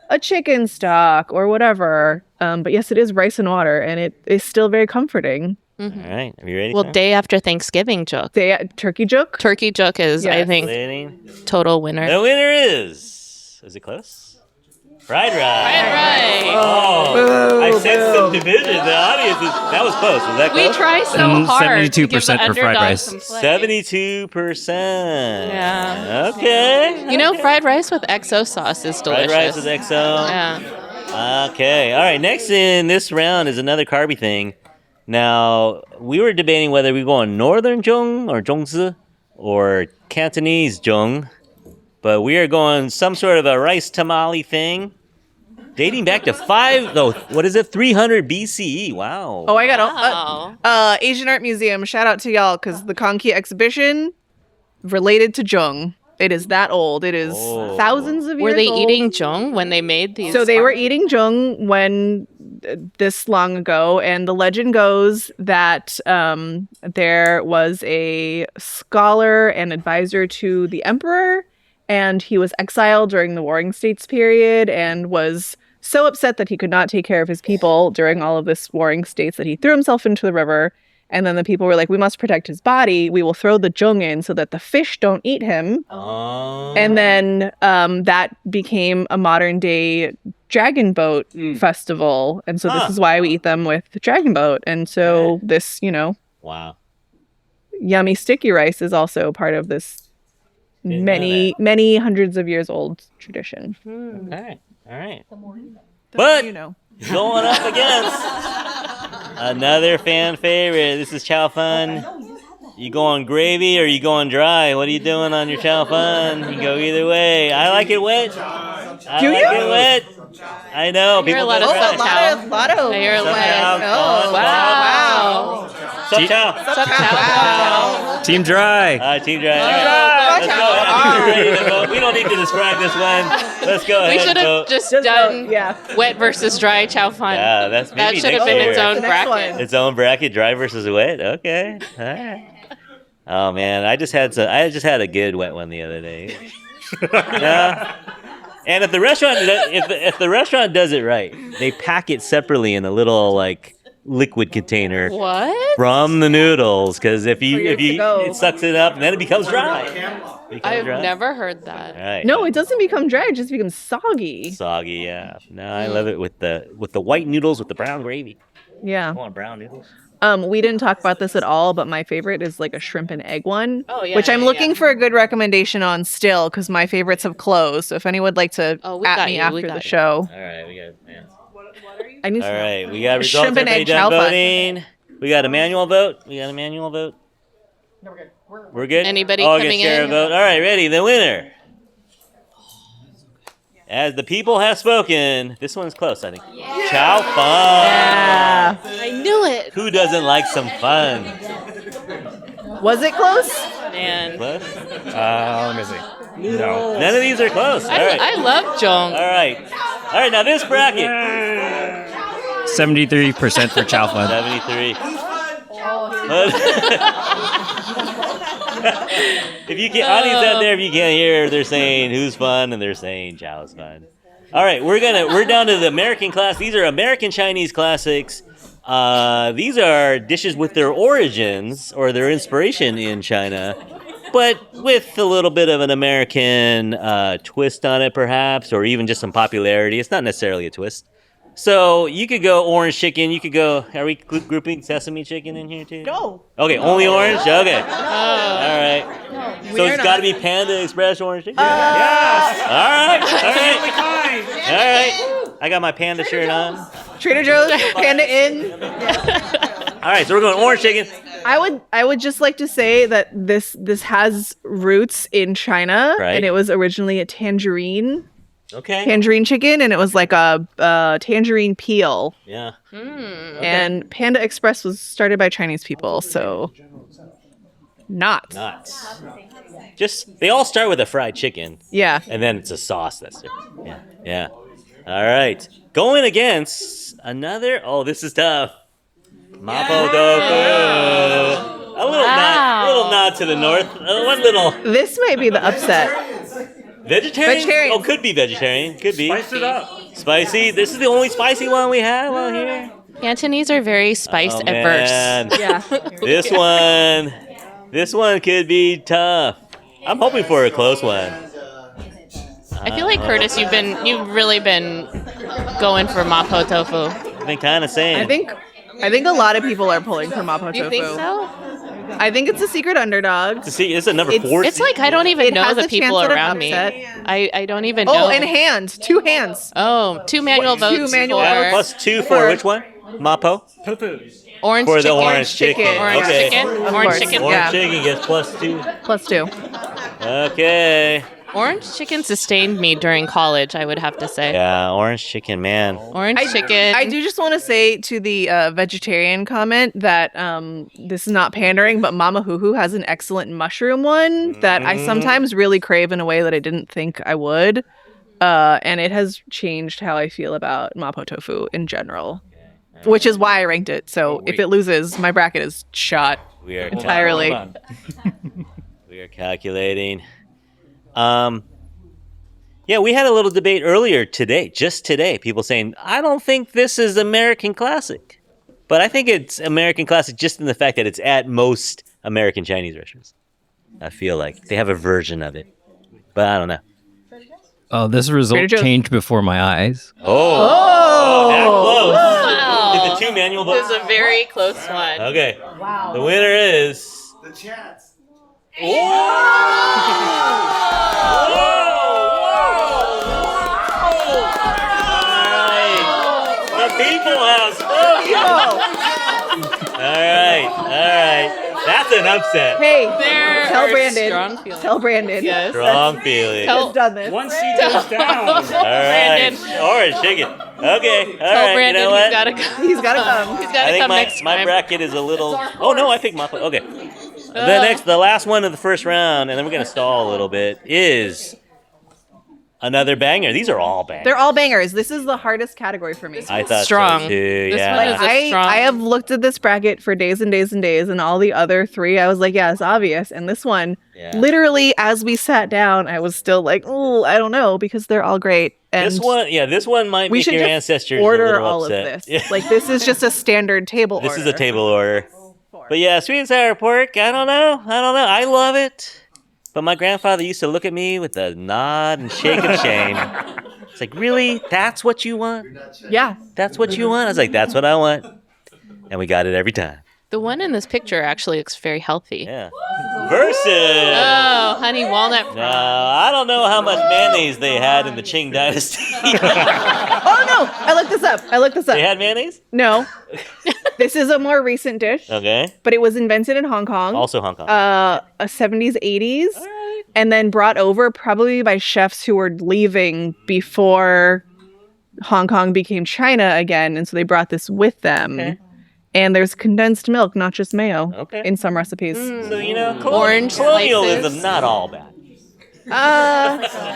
[SPEAKER 2] a chicken stock or whatever. But yes, it is rice and water, and it is still very comforting.
[SPEAKER 4] Mm-hmm.
[SPEAKER 1] All right. Are you ready?
[SPEAKER 4] Well,
[SPEAKER 1] Sam?
[SPEAKER 4] day after Thanksgiving juk.
[SPEAKER 2] Turkey juk?
[SPEAKER 4] Turkey juk is, I
[SPEAKER 2] Yes.
[SPEAKER 4] think,
[SPEAKER 1] Planning.
[SPEAKER 4] total winner.
[SPEAKER 1] The winner is it close? Fried rice.
[SPEAKER 4] Right.
[SPEAKER 1] Oh, I sensed some division. The audience that was close. Was that
[SPEAKER 4] We
[SPEAKER 1] close?
[SPEAKER 4] try so hard to give the
[SPEAKER 3] 72% for fried
[SPEAKER 4] underdog
[SPEAKER 3] rice.
[SPEAKER 4] some play.
[SPEAKER 1] 72%.
[SPEAKER 4] Yeah.
[SPEAKER 1] Okay.
[SPEAKER 4] Fried rice with XO sauce is delicious.
[SPEAKER 1] Fried rice with XO.
[SPEAKER 4] Yeah.
[SPEAKER 1] Okay. All right. Next in this round is another carby thing. Now, we were debating whether we go on Northern Zhong or Zhongzi or Cantonese Zhong, but we are going some sort of a rice tamale thing dating back to 300 BCE. Wow.
[SPEAKER 2] Oh, I got Asian Art Museum. Shout out to y'all, because the Konki exhibition related to Zhong. It is that old. It is thousands of years
[SPEAKER 4] Were they
[SPEAKER 2] old.
[SPEAKER 4] eating zhong when they made these?
[SPEAKER 2] So they were eating zhong when this long ago, and the legend goes that there was a scholar and advisor to the emperor, and he was exiled during the Warring States period and was so upset that he could not take care of his people during all of this Warring States that he threw himself into the river. And then the people were like, we must protect his body. We will throw the zhong in so that the fish don't eat him.
[SPEAKER 1] Oh.
[SPEAKER 2] And then that became a modern day dragon boat festival. And so this is why we eat them with dragon boat. And so this,
[SPEAKER 1] Wow.
[SPEAKER 2] yummy sticky rice is also part of this many hundreds of years old tradition.
[SPEAKER 1] All right. But
[SPEAKER 2] You know.
[SPEAKER 1] going up against another fan favorite. This is Chow Fun. You going gravy or you going dry? What are you doing on your Chow Fun? You can go either way. I like it wet.
[SPEAKER 2] Do you?
[SPEAKER 1] It wet. I know.
[SPEAKER 4] You're a lot of
[SPEAKER 1] don't
[SPEAKER 4] stuff,
[SPEAKER 1] like
[SPEAKER 4] Chow.
[SPEAKER 2] Lotto.
[SPEAKER 4] You're a
[SPEAKER 1] Sup,
[SPEAKER 4] lot
[SPEAKER 1] Chow?
[SPEAKER 2] Oh,
[SPEAKER 4] wow.
[SPEAKER 1] Sup, Chow?
[SPEAKER 4] Sup, Chow?
[SPEAKER 3] Team Dry.
[SPEAKER 1] Team Dry. All right. Let's go. I think we're ready to vote. We don't need to describe this one. Let's go ahead
[SPEAKER 4] We should
[SPEAKER 1] and
[SPEAKER 4] have
[SPEAKER 1] vote.
[SPEAKER 4] just done
[SPEAKER 2] Yeah.
[SPEAKER 4] wet versus dry chow fun.
[SPEAKER 1] Yeah, that's
[SPEAKER 4] That
[SPEAKER 1] maybe
[SPEAKER 4] should have
[SPEAKER 1] next
[SPEAKER 4] been
[SPEAKER 1] year.
[SPEAKER 4] its own
[SPEAKER 2] The next
[SPEAKER 4] bracket.
[SPEAKER 2] one.
[SPEAKER 1] Its own bracket, dry versus wet. Okay. All right. Oh man, I just had a good wet one the other day. Yeah. And if the restaurant does it right, they pack it separately in a little liquid container
[SPEAKER 4] What?
[SPEAKER 1] from the noodles. Because if you
[SPEAKER 2] to go.
[SPEAKER 1] it sucks it up and then it becomes dry.
[SPEAKER 4] I've never heard that.
[SPEAKER 1] All right.
[SPEAKER 2] No, it doesn't become dry. It just becomes soggy.
[SPEAKER 1] Soggy. Yeah. No, I love it with the white noodles with the brown gravy.
[SPEAKER 2] Yeah.
[SPEAKER 1] I want brown noodles.
[SPEAKER 2] We didn't talk about this at all, but my favorite is a shrimp and egg one.
[SPEAKER 4] Oh, yeah,
[SPEAKER 2] which I'm
[SPEAKER 4] yeah,
[SPEAKER 2] looking
[SPEAKER 4] yeah.
[SPEAKER 2] for a good recommendation on still, because my favorites have closed. So if anyone would like to
[SPEAKER 4] we
[SPEAKER 2] at
[SPEAKER 4] got
[SPEAKER 2] me
[SPEAKER 4] you, we
[SPEAKER 2] after
[SPEAKER 4] got
[SPEAKER 2] the
[SPEAKER 4] you.
[SPEAKER 2] show,
[SPEAKER 1] All right, we got man.
[SPEAKER 2] I need
[SPEAKER 1] All
[SPEAKER 2] to know.
[SPEAKER 1] right, we got results.
[SPEAKER 2] Shrimp and
[SPEAKER 1] Everybody
[SPEAKER 2] egg
[SPEAKER 1] done
[SPEAKER 2] chow fun.
[SPEAKER 1] voting. We got a manual vote. No, we're good. We're good.
[SPEAKER 4] Anybody
[SPEAKER 1] All
[SPEAKER 4] coming
[SPEAKER 1] get share
[SPEAKER 4] in?
[SPEAKER 1] a vote. All right, ready. The winner. As the people have spoken, this one's close, I think. Chow Fun.
[SPEAKER 2] Yeah.
[SPEAKER 4] I knew it.
[SPEAKER 1] Who doesn't like some fun?
[SPEAKER 2] Was it close?
[SPEAKER 4] Man.
[SPEAKER 1] Close?
[SPEAKER 3] Let me see. No.
[SPEAKER 1] None of these are close. All right.
[SPEAKER 4] I love Jong.
[SPEAKER 1] All right. All right, now this bracket.
[SPEAKER 3] 73% for Chow Fun.
[SPEAKER 1] 73. If you can't, audience out there, if you can't hear, they're saying who's fun, and they're saying Chow's fun. All right, we're down to the American class. These are American Chinese classics. These are dishes with their origins or their inspiration in China, but with a little bit of an American twist on it, perhaps, or even just some popularity. It's not necessarily a twist. So you could go orange chicken. You could go. Are we grouping sesame chicken in here too?
[SPEAKER 2] No.
[SPEAKER 1] Okay, only orange. Okay.
[SPEAKER 4] Oh.
[SPEAKER 1] All right. So it's got to be Panda Express orange chicken.
[SPEAKER 5] Yes!
[SPEAKER 1] All right.
[SPEAKER 5] Family kind.
[SPEAKER 1] All right. I got my Panda shirt on.
[SPEAKER 2] Trader Joe's, Panda Inn.
[SPEAKER 1] All right, so we're going orange chicken.
[SPEAKER 2] I would just like to say that this has roots in China,
[SPEAKER 1] Right.
[SPEAKER 2] and it was originally a tangerine
[SPEAKER 1] Okay.
[SPEAKER 2] chicken, and it was like a tangerine peel.
[SPEAKER 1] Yeah.
[SPEAKER 2] And Panda Express was started by Chinese people, so not.
[SPEAKER 1] Nuts. Just they all start with a fried chicken,
[SPEAKER 2] Yeah.
[SPEAKER 1] and then it's a sauce that's different. Yeah. Yeah. All right. Going against another. Oh, this is tough. Mapo tofu. A little nod to the north. One little
[SPEAKER 2] This might be the upset.
[SPEAKER 1] vegetarian.
[SPEAKER 2] Vegetarian.
[SPEAKER 1] Oh, could be vegetarian. Could be
[SPEAKER 5] Spice it up.
[SPEAKER 1] spicy. This is the only spicy one we have out here.
[SPEAKER 4] Cantonese are very spice
[SPEAKER 1] Oh,
[SPEAKER 4] averse.
[SPEAKER 1] man.
[SPEAKER 2] Yeah.
[SPEAKER 1] This one could be tough. I'm hoping for a close one.
[SPEAKER 4] I feel like Curtis, you've really been going for mapo tofu.
[SPEAKER 1] I've been kind of saying.
[SPEAKER 2] I think a lot of people are pulling for mapo tofu.
[SPEAKER 4] You think so?
[SPEAKER 2] I think it's a secret underdog.
[SPEAKER 1] See, it's a number
[SPEAKER 2] It's-
[SPEAKER 1] 40.
[SPEAKER 4] It's like I don't even
[SPEAKER 2] It
[SPEAKER 4] know
[SPEAKER 2] has
[SPEAKER 4] the
[SPEAKER 2] a
[SPEAKER 4] people
[SPEAKER 2] chance at an
[SPEAKER 4] around me.
[SPEAKER 2] upset.
[SPEAKER 4] I don't even know.
[SPEAKER 2] Oh, and hands. 2 hands.
[SPEAKER 4] Oh, 2 manual
[SPEAKER 2] Two
[SPEAKER 4] votes
[SPEAKER 2] manual
[SPEAKER 4] for
[SPEAKER 2] votes.
[SPEAKER 1] Plus 2 for which one? Mapo?
[SPEAKER 5] Tofu.
[SPEAKER 4] orange
[SPEAKER 1] For the
[SPEAKER 4] chicken.
[SPEAKER 1] orange chicken.
[SPEAKER 4] Orange
[SPEAKER 1] Okay.
[SPEAKER 4] chicken.
[SPEAKER 2] Of
[SPEAKER 4] Orange
[SPEAKER 2] course.
[SPEAKER 4] chicken.
[SPEAKER 1] Orange
[SPEAKER 2] Yeah.
[SPEAKER 1] chicken gets plus 2.
[SPEAKER 2] Plus 2.
[SPEAKER 1] Okay.
[SPEAKER 4] Orange chicken sustained me during college, I would have to say.
[SPEAKER 1] Yeah, orange chicken, man.
[SPEAKER 4] Orange chicken.
[SPEAKER 2] I do just want to say to the vegetarian comment that this is not pandering, but Mama Hoo Hoo has an excellent mushroom one that I sometimes really crave in a way that I didn't think I would. And it has changed how I feel about Mapo tofu in general, which is why I ranked it. So if it loses, my bracket is shot
[SPEAKER 1] We are
[SPEAKER 2] entirely.
[SPEAKER 3] Hold on.
[SPEAKER 1] We are calculating. Yeah, we had a little debate earlier today, just today. People saying, I don't think this is American classic. But I think it's American classic just in the fact that it's at most American Chinese restaurants. I feel like they have a version of it. But I don't know.
[SPEAKER 3] Oh, this
[SPEAKER 2] Trader
[SPEAKER 3] result
[SPEAKER 2] Joe's.
[SPEAKER 3] changed before my eyes.
[SPEAKER 1] Oh, that close.
[SPEAKER 4] Wow.
[SPEAKER 1] Did the 2 manual
[SPEAKER 4] This
[SPEAKER 1] votes?
[SPEAKER 4] is a very close one.
[SPEAKER 1] Okay. Wow. The winner is.
[SPEAKER 5] The chats.
[SPEAKER 1] The people have spoken. All right. That's an upset.
[SPEAKER 2] Hey,
[SPEAKER 4] There
[SPEAKER 2] tell
[SPEAKER 4] are
[SPEAKER 2] Brandon.
[SPEAKER 4] strong feelings.
[SPEAKER 2] Tell Brandon.
[SPEAKER 4] Yes.
[SPEAKER 1] Strong feeling.
[SPEAKER 4] Tell-
[SPEAKER 2] He's done this.
[SPEAKER 5] One seat goes down.
[SPEAKER 1] All right.
[SPEAKER 4] Brandon.
[SPEAKER 1] Orange chicken. Okay. All
[SPEAKER 4] Tell
[SPEAKER 1] right.
[SPEAKER 4] Brandon
[SPEAKER 1] You know what?
[SPEAKER 4] he's gotta go.
[SPEAKER 2] He's got to come.
[SPEAKER 4] He's
[SPEAKER 1] I
[SPEAKER 4] gotta
[SPEAKER 1] think
[SPEAKER 4] come next
[SPEAKER 1] my
[SPEAKER 4] time.
[SPEAKER 1] bracket is a little. Oh no, I picked my. Okay. The last one of the first round, and then we're gonna stall a little bit. Is another banger. These are all bangers.
[SPEAKER 2] They're all bangers. This is the hardest category for me.
[SPEAKER 1] I thought
[SPEAKER 4] strong.
[SPEAKER 1] so too.
[SPEAKER 4] This
[SPEAKER 1] Yeah.
[SPEAKER 4] one is a strong.
[SPEAKER 2] I have looked at this bracket for days and days and days, and all the other 3, I was like, yeah, it's obvious. And this one,
[SPEAKER 1] Yeah.
[SPEAKER 2] literally, as we sat down, I was still like, oh, I don't know, because they're all great. And
[SPEAKER 1] This one might
[SPEAKER 2] we
[SPEAKER 1] make
[SPEAKER 2] should
[SPEAKER 1] your
[SPEAKER 2] just
[SPEAKER 1] ancestors a
[SPEAKER 2] order
[SPEAKER 1] little
[SPEAKER 2] all
[SPEAKER 1] upset.
[SPEAKER 2] of this.
[SPEAKER 1] Yeah.
[SPEAKER 2] Like, this is just a standard table
[SPEAKER 1] This
[SPEAKER 2] order.
[SPEAKER 1] is a table order. But yeah, sweet and sour pork. I don't know. I love it. But my grandfather used to look at me with a nod and shake of shame. It's like, really? That's what you want?
[SPEAKER 2] Yeah.
[SPEAKER 1] That's what you want? I was like, that's what I want. And we got it every time.
[SPEAKER 4] The one in this picture actually looks very healthy.
[SPEAKER 1] Yeah. Versus.
[SPEAKER 4] Oh, honey walnut.
[SPEAKER 1] No, I don't know how much mayonnaise they had in the Qing dynasty.
[SPEAKER 2] Oh, no. I looked this up.
[SPEAKER 1] They had mayonnaise?
[SPEAKER 2] No. This is a more recent dish,
[SPEAKER 1] Okay.
[SPEAKER 2] but it was invented in Hong Kong.
[SPEAKER 1] Also Hong Kong.
[SPEAKER 2] A 70s, 80s. And then brought over probably by chefs who were leaving before Hong Kong became China again, and so they brought this with them.
[SPEAKER 1] Okay.
[SPEAKER 2] And there's condensed milk, not just mayo,
[SPEAKER 1] Okay.
[SPEAKER 2] in some recipes.
[SPEAKER 1] So, you know,
[SPEAKER 4] Orange
[SPEAKER 1] colonialism,
[SPEAKER 4] slices.
[SPEAKER 1] not all bad.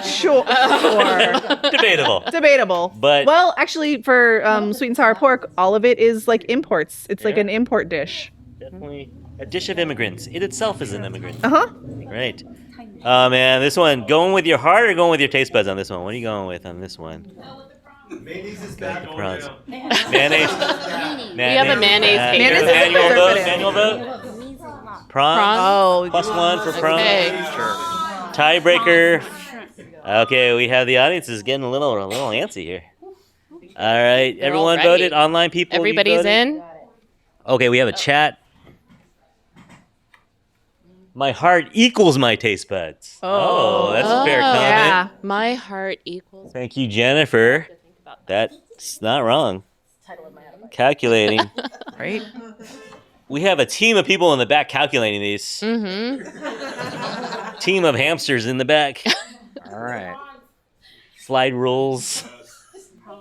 [SPEAKER 2] Sure.
[SPEAKER 1] Debatable. But
[SPEAKER 2] well, actually, for sweet and sour pork, all of it is like imports. It's like an import dish.
[SPEAKER 1] definitely a dish of immigrants. It itself is an immigrant.
[SPEAKER 2] Uh-huh.
[SPEAKER 1] Right. Oh, man, this one, going with your heart or going with your taste buds on this one? What are you going with on this one?
[SPEAKER 5] Mayonnaise is
[SPEAKER 1] Got
[SPEAKER 5] back
[SPEAKER 1] the
[SPEAKER 5] on
[SPEAKER 1] prawns.
[SPEAKER 5] now.
[SPEAKER 1] Mayonnaise.
[SPEAKER 4] We have a mayonnaise hater.
[SPEAKER 2] Mayonnaise is
[SPEAKER 1] Manual vote.
[SPEAKER 2] conservative.
[SPEAKER 1] Manual vote. Prawns.
[SPEAKER 2] Oh,
[SPEAKER 1] Plus one for prawns.
[SPEAKER 4] Okay.
[SPEAKER 1] Tiebreaker. Okay, we have the audience is getting a little antsy here. All right,
[SPEAKER 4] They're
[SPEAKER 1] everyone
[SPEAKER 4] all ready.
[SPEAKER 1] voted. Online people. you
[SPEAKER 4] Everybody's
[SPEAKER 1] voted?
[SPEAKER 4] in.
[SPEAKER 1] Okay, we have a chat. My heart equals my taste buds. Oh, that's a fair comment.
[SPEAKER 2] yeah.
[SPEAKER 4] My heart equals.
[SPEAKER 1] Thank you, Jennifer. That's not wrong. Calculating.
[SPEAKER 2] Right.
[SPEAKER 1] We have a team of people in the back calculating these.
[SPEAKER 4] Mm-hmm.
[SPEAKER 1] Team of hamsters in the back.
[SPEAKER 3] All right.
[SPEAKER 1] Slide rules.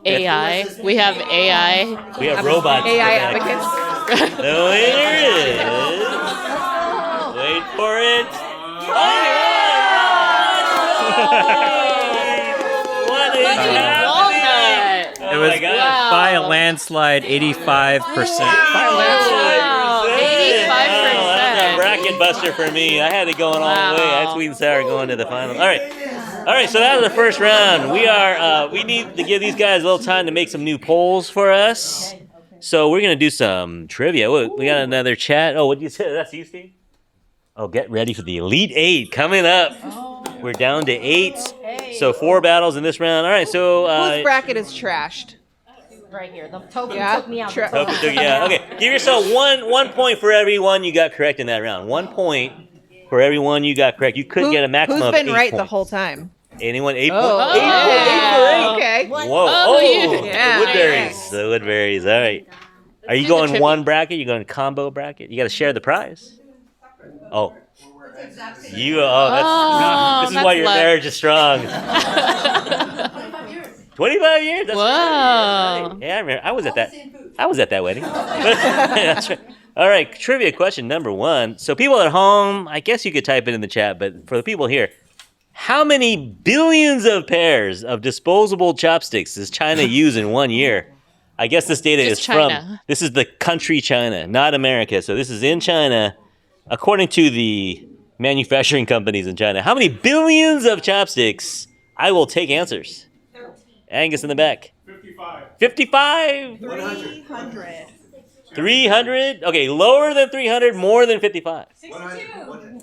[SPEAKER 4] AI. We have AI.
[SPEAKER 1] We have robots. in the
[SPEAKER 2] AI
[SPEAKER 1] back.
[SPEAKER 2] advocates.
[SPEAKER 1] The winner is. Wait for it. What is happening?
[SPEAKER 4] Walnut.
[SPEAKER 1] Oh
[SPEAKER 3] It was
[SPEAKER 1] my God.
[SPEAKER 4] Wow.
[SPEAKER 3] by a landslide, 85%.
[SPEAKER 4] Wow. 85%.
[SPEAKER 1] Oh, that's a bracket buster for me. I had it going all the way. I had sweet and sour going to the final. All right. So that was the first round. We need to give these guys a little time to make some new polls for us. So we're gonna do some trivia. We got another chat. Oh, what did you say? That's you, Steve? Oh, get ready for the Elite Eight coming up. We're down to 8. So 4 battles in this round. All right. So
[SPEAKER 2] Whose bracket is trashed?
[SPEAKER 6] Right here. The token
[SPEAKER 2] Yeah.
[SPEAKER 6] took me out.
[SPEAKER 2] Tra-
[SPEAKER 1] Hope you took- yeah. Okay. Give yourself one point for every one you got correct in that round. 1 point for every one you got correct. You could get a maximum
[SPEAKER 2] Who's
[SPEAKER 1] of
[SPEAKER 2] been
[SPEAKER 1] 8
[SPEAKER 2] right
[SPEAKER 1] points.
[SPEAKER 2] the whole time?
[SPEAKER 1] Anyone? 8
[SPEAKER 2] Oh.
[SPEAKER 1] points. 8 for 8.
[SPEAKER 2] Okay.
[SPEAKER 1] Whoa.
[SPEAKER 4] Oh, you-
[SPEAKER 2] Yeah.
[SPEAKER 1] The Woodberries. The Woodberries. All right. Are you
[SPEAKER 4] do the
[SPEAKER 1] going
[SPEAKER 4] trivia.
[SPEAKER 1] one bracket? You going combo bracket? You got to share the prize. Oh. You. Oh, that's.
[SPEAKER 4] Oh,
[SPEAKER 1] this is why
[SPEAKER 4] that's
[SPEAKER 1] your
[SPEAKER 4] luck.
[SPEAKER 1] marriage is strong. 25 years. That's
[SPEAKER 4] Whoa.
[SPEAKER 1] Yeah, I remember. I was at that wedding. That's right. All right, trivia question number 1. So people at home, I guess you could type it in the chat, but for the people here, how many billions of pairs of disposable chopsticks does China use in 1 year? I guess this data
[SPEAKER 4] Just
[SPEAKER 1] is from,
[SPEAKER 4] China.
[SPEAKER 1] this is the country China, not America. So this is in China, according to the manufacturing companies in China. How many billions of chopsticks? I will take answers. Angus in the back.
[SPEAKER 5] 55.
[SPEAKER 1] 55?
[SPEAKER 5] 100.
[SPEAKER 1] 300? Okay, lower than 300, more than 55.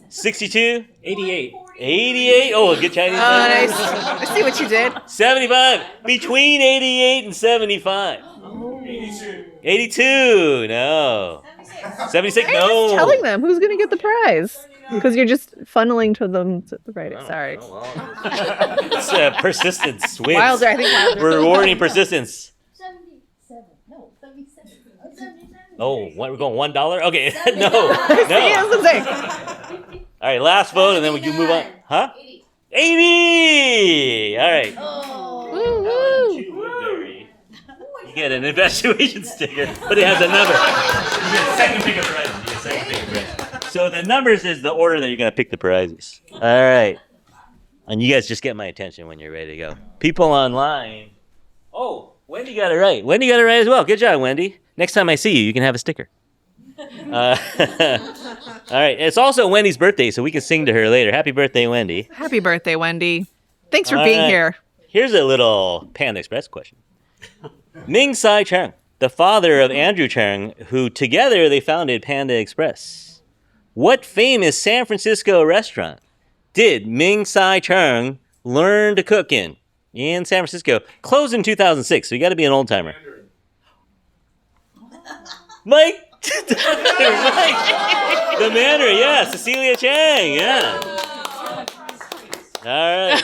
[SPEAKER 1] 62?
[SPEAKER 3] 88.
[SPEAKER 1] 88? Oh, a good Chinese number.
[SPEAKER 2] Nice. I see what you did.
[SPEAKER 1] 75. Between 88 and 75.
[SPEAKER 5] 82.
[SPEAKER 1] 82. No. 76.
[SPEAKER 2] I'm
[SPEAKER 1] No.
[SPEAKER 2] just telling them who's going to get the prize. Because you're just funneling to them to the right. Sorry.
[SPEAKER 1] It's persistence. Wins.
[SPEAKER 2] Wilder, I think Wilder.
[SPEAKER 1] Rewarding persistence.
[SPEAKER 6] 77. No, 77. 77.
[SPEAKER 1] Oh, what, we're going $1? Okay.
[SPEAKER 2] See,
[SPEAKER 1] No.
[SPEAKER 2] that's
[SPEAKER 1] No.
[SPEAKER 2] what I'm saying.
[SPEAKER 1] All right, last vote, and then we can move on. Huh? 80. All right.
[SPEAKER 4] Woo, woo.
[SPEAKER 1] You get an Infatuasian sticker, but it has a number. You get a second pick of prizes. You get a second pick of prizes. So the numbers is the order that you're going to pick the prizes. All right. And you guys just get my attention when you're ready to go. People online. Oh, Wendy got it right. Wendy got it right as well. Good job, Wendy. Next time I see you, you can have a sticker. All right. It's also Wendy's birthday, so we can sing to her later. Happy birthday, Wendy.
[SPEAKER 2] Happy birthday, Wendy. Thanks for
[SPEAKER 1] All
[SPEAKER 2] being
[SPEAKER 1] right.
[SPEAKER 2] here.
[SPEAKER 1] Here's a little Panda Express question. Ming Sai Chang, the father of Andrew Chang, who together they founded Panda Express. What famous San Francisco restaurant did Ming Sai Chang learn to cook in San Francisco? Closed in 2006, so you got to be an old timer. Mike! Dr. Mike! The Mandarin, yeah. Cecilia Chang, yeah. All right.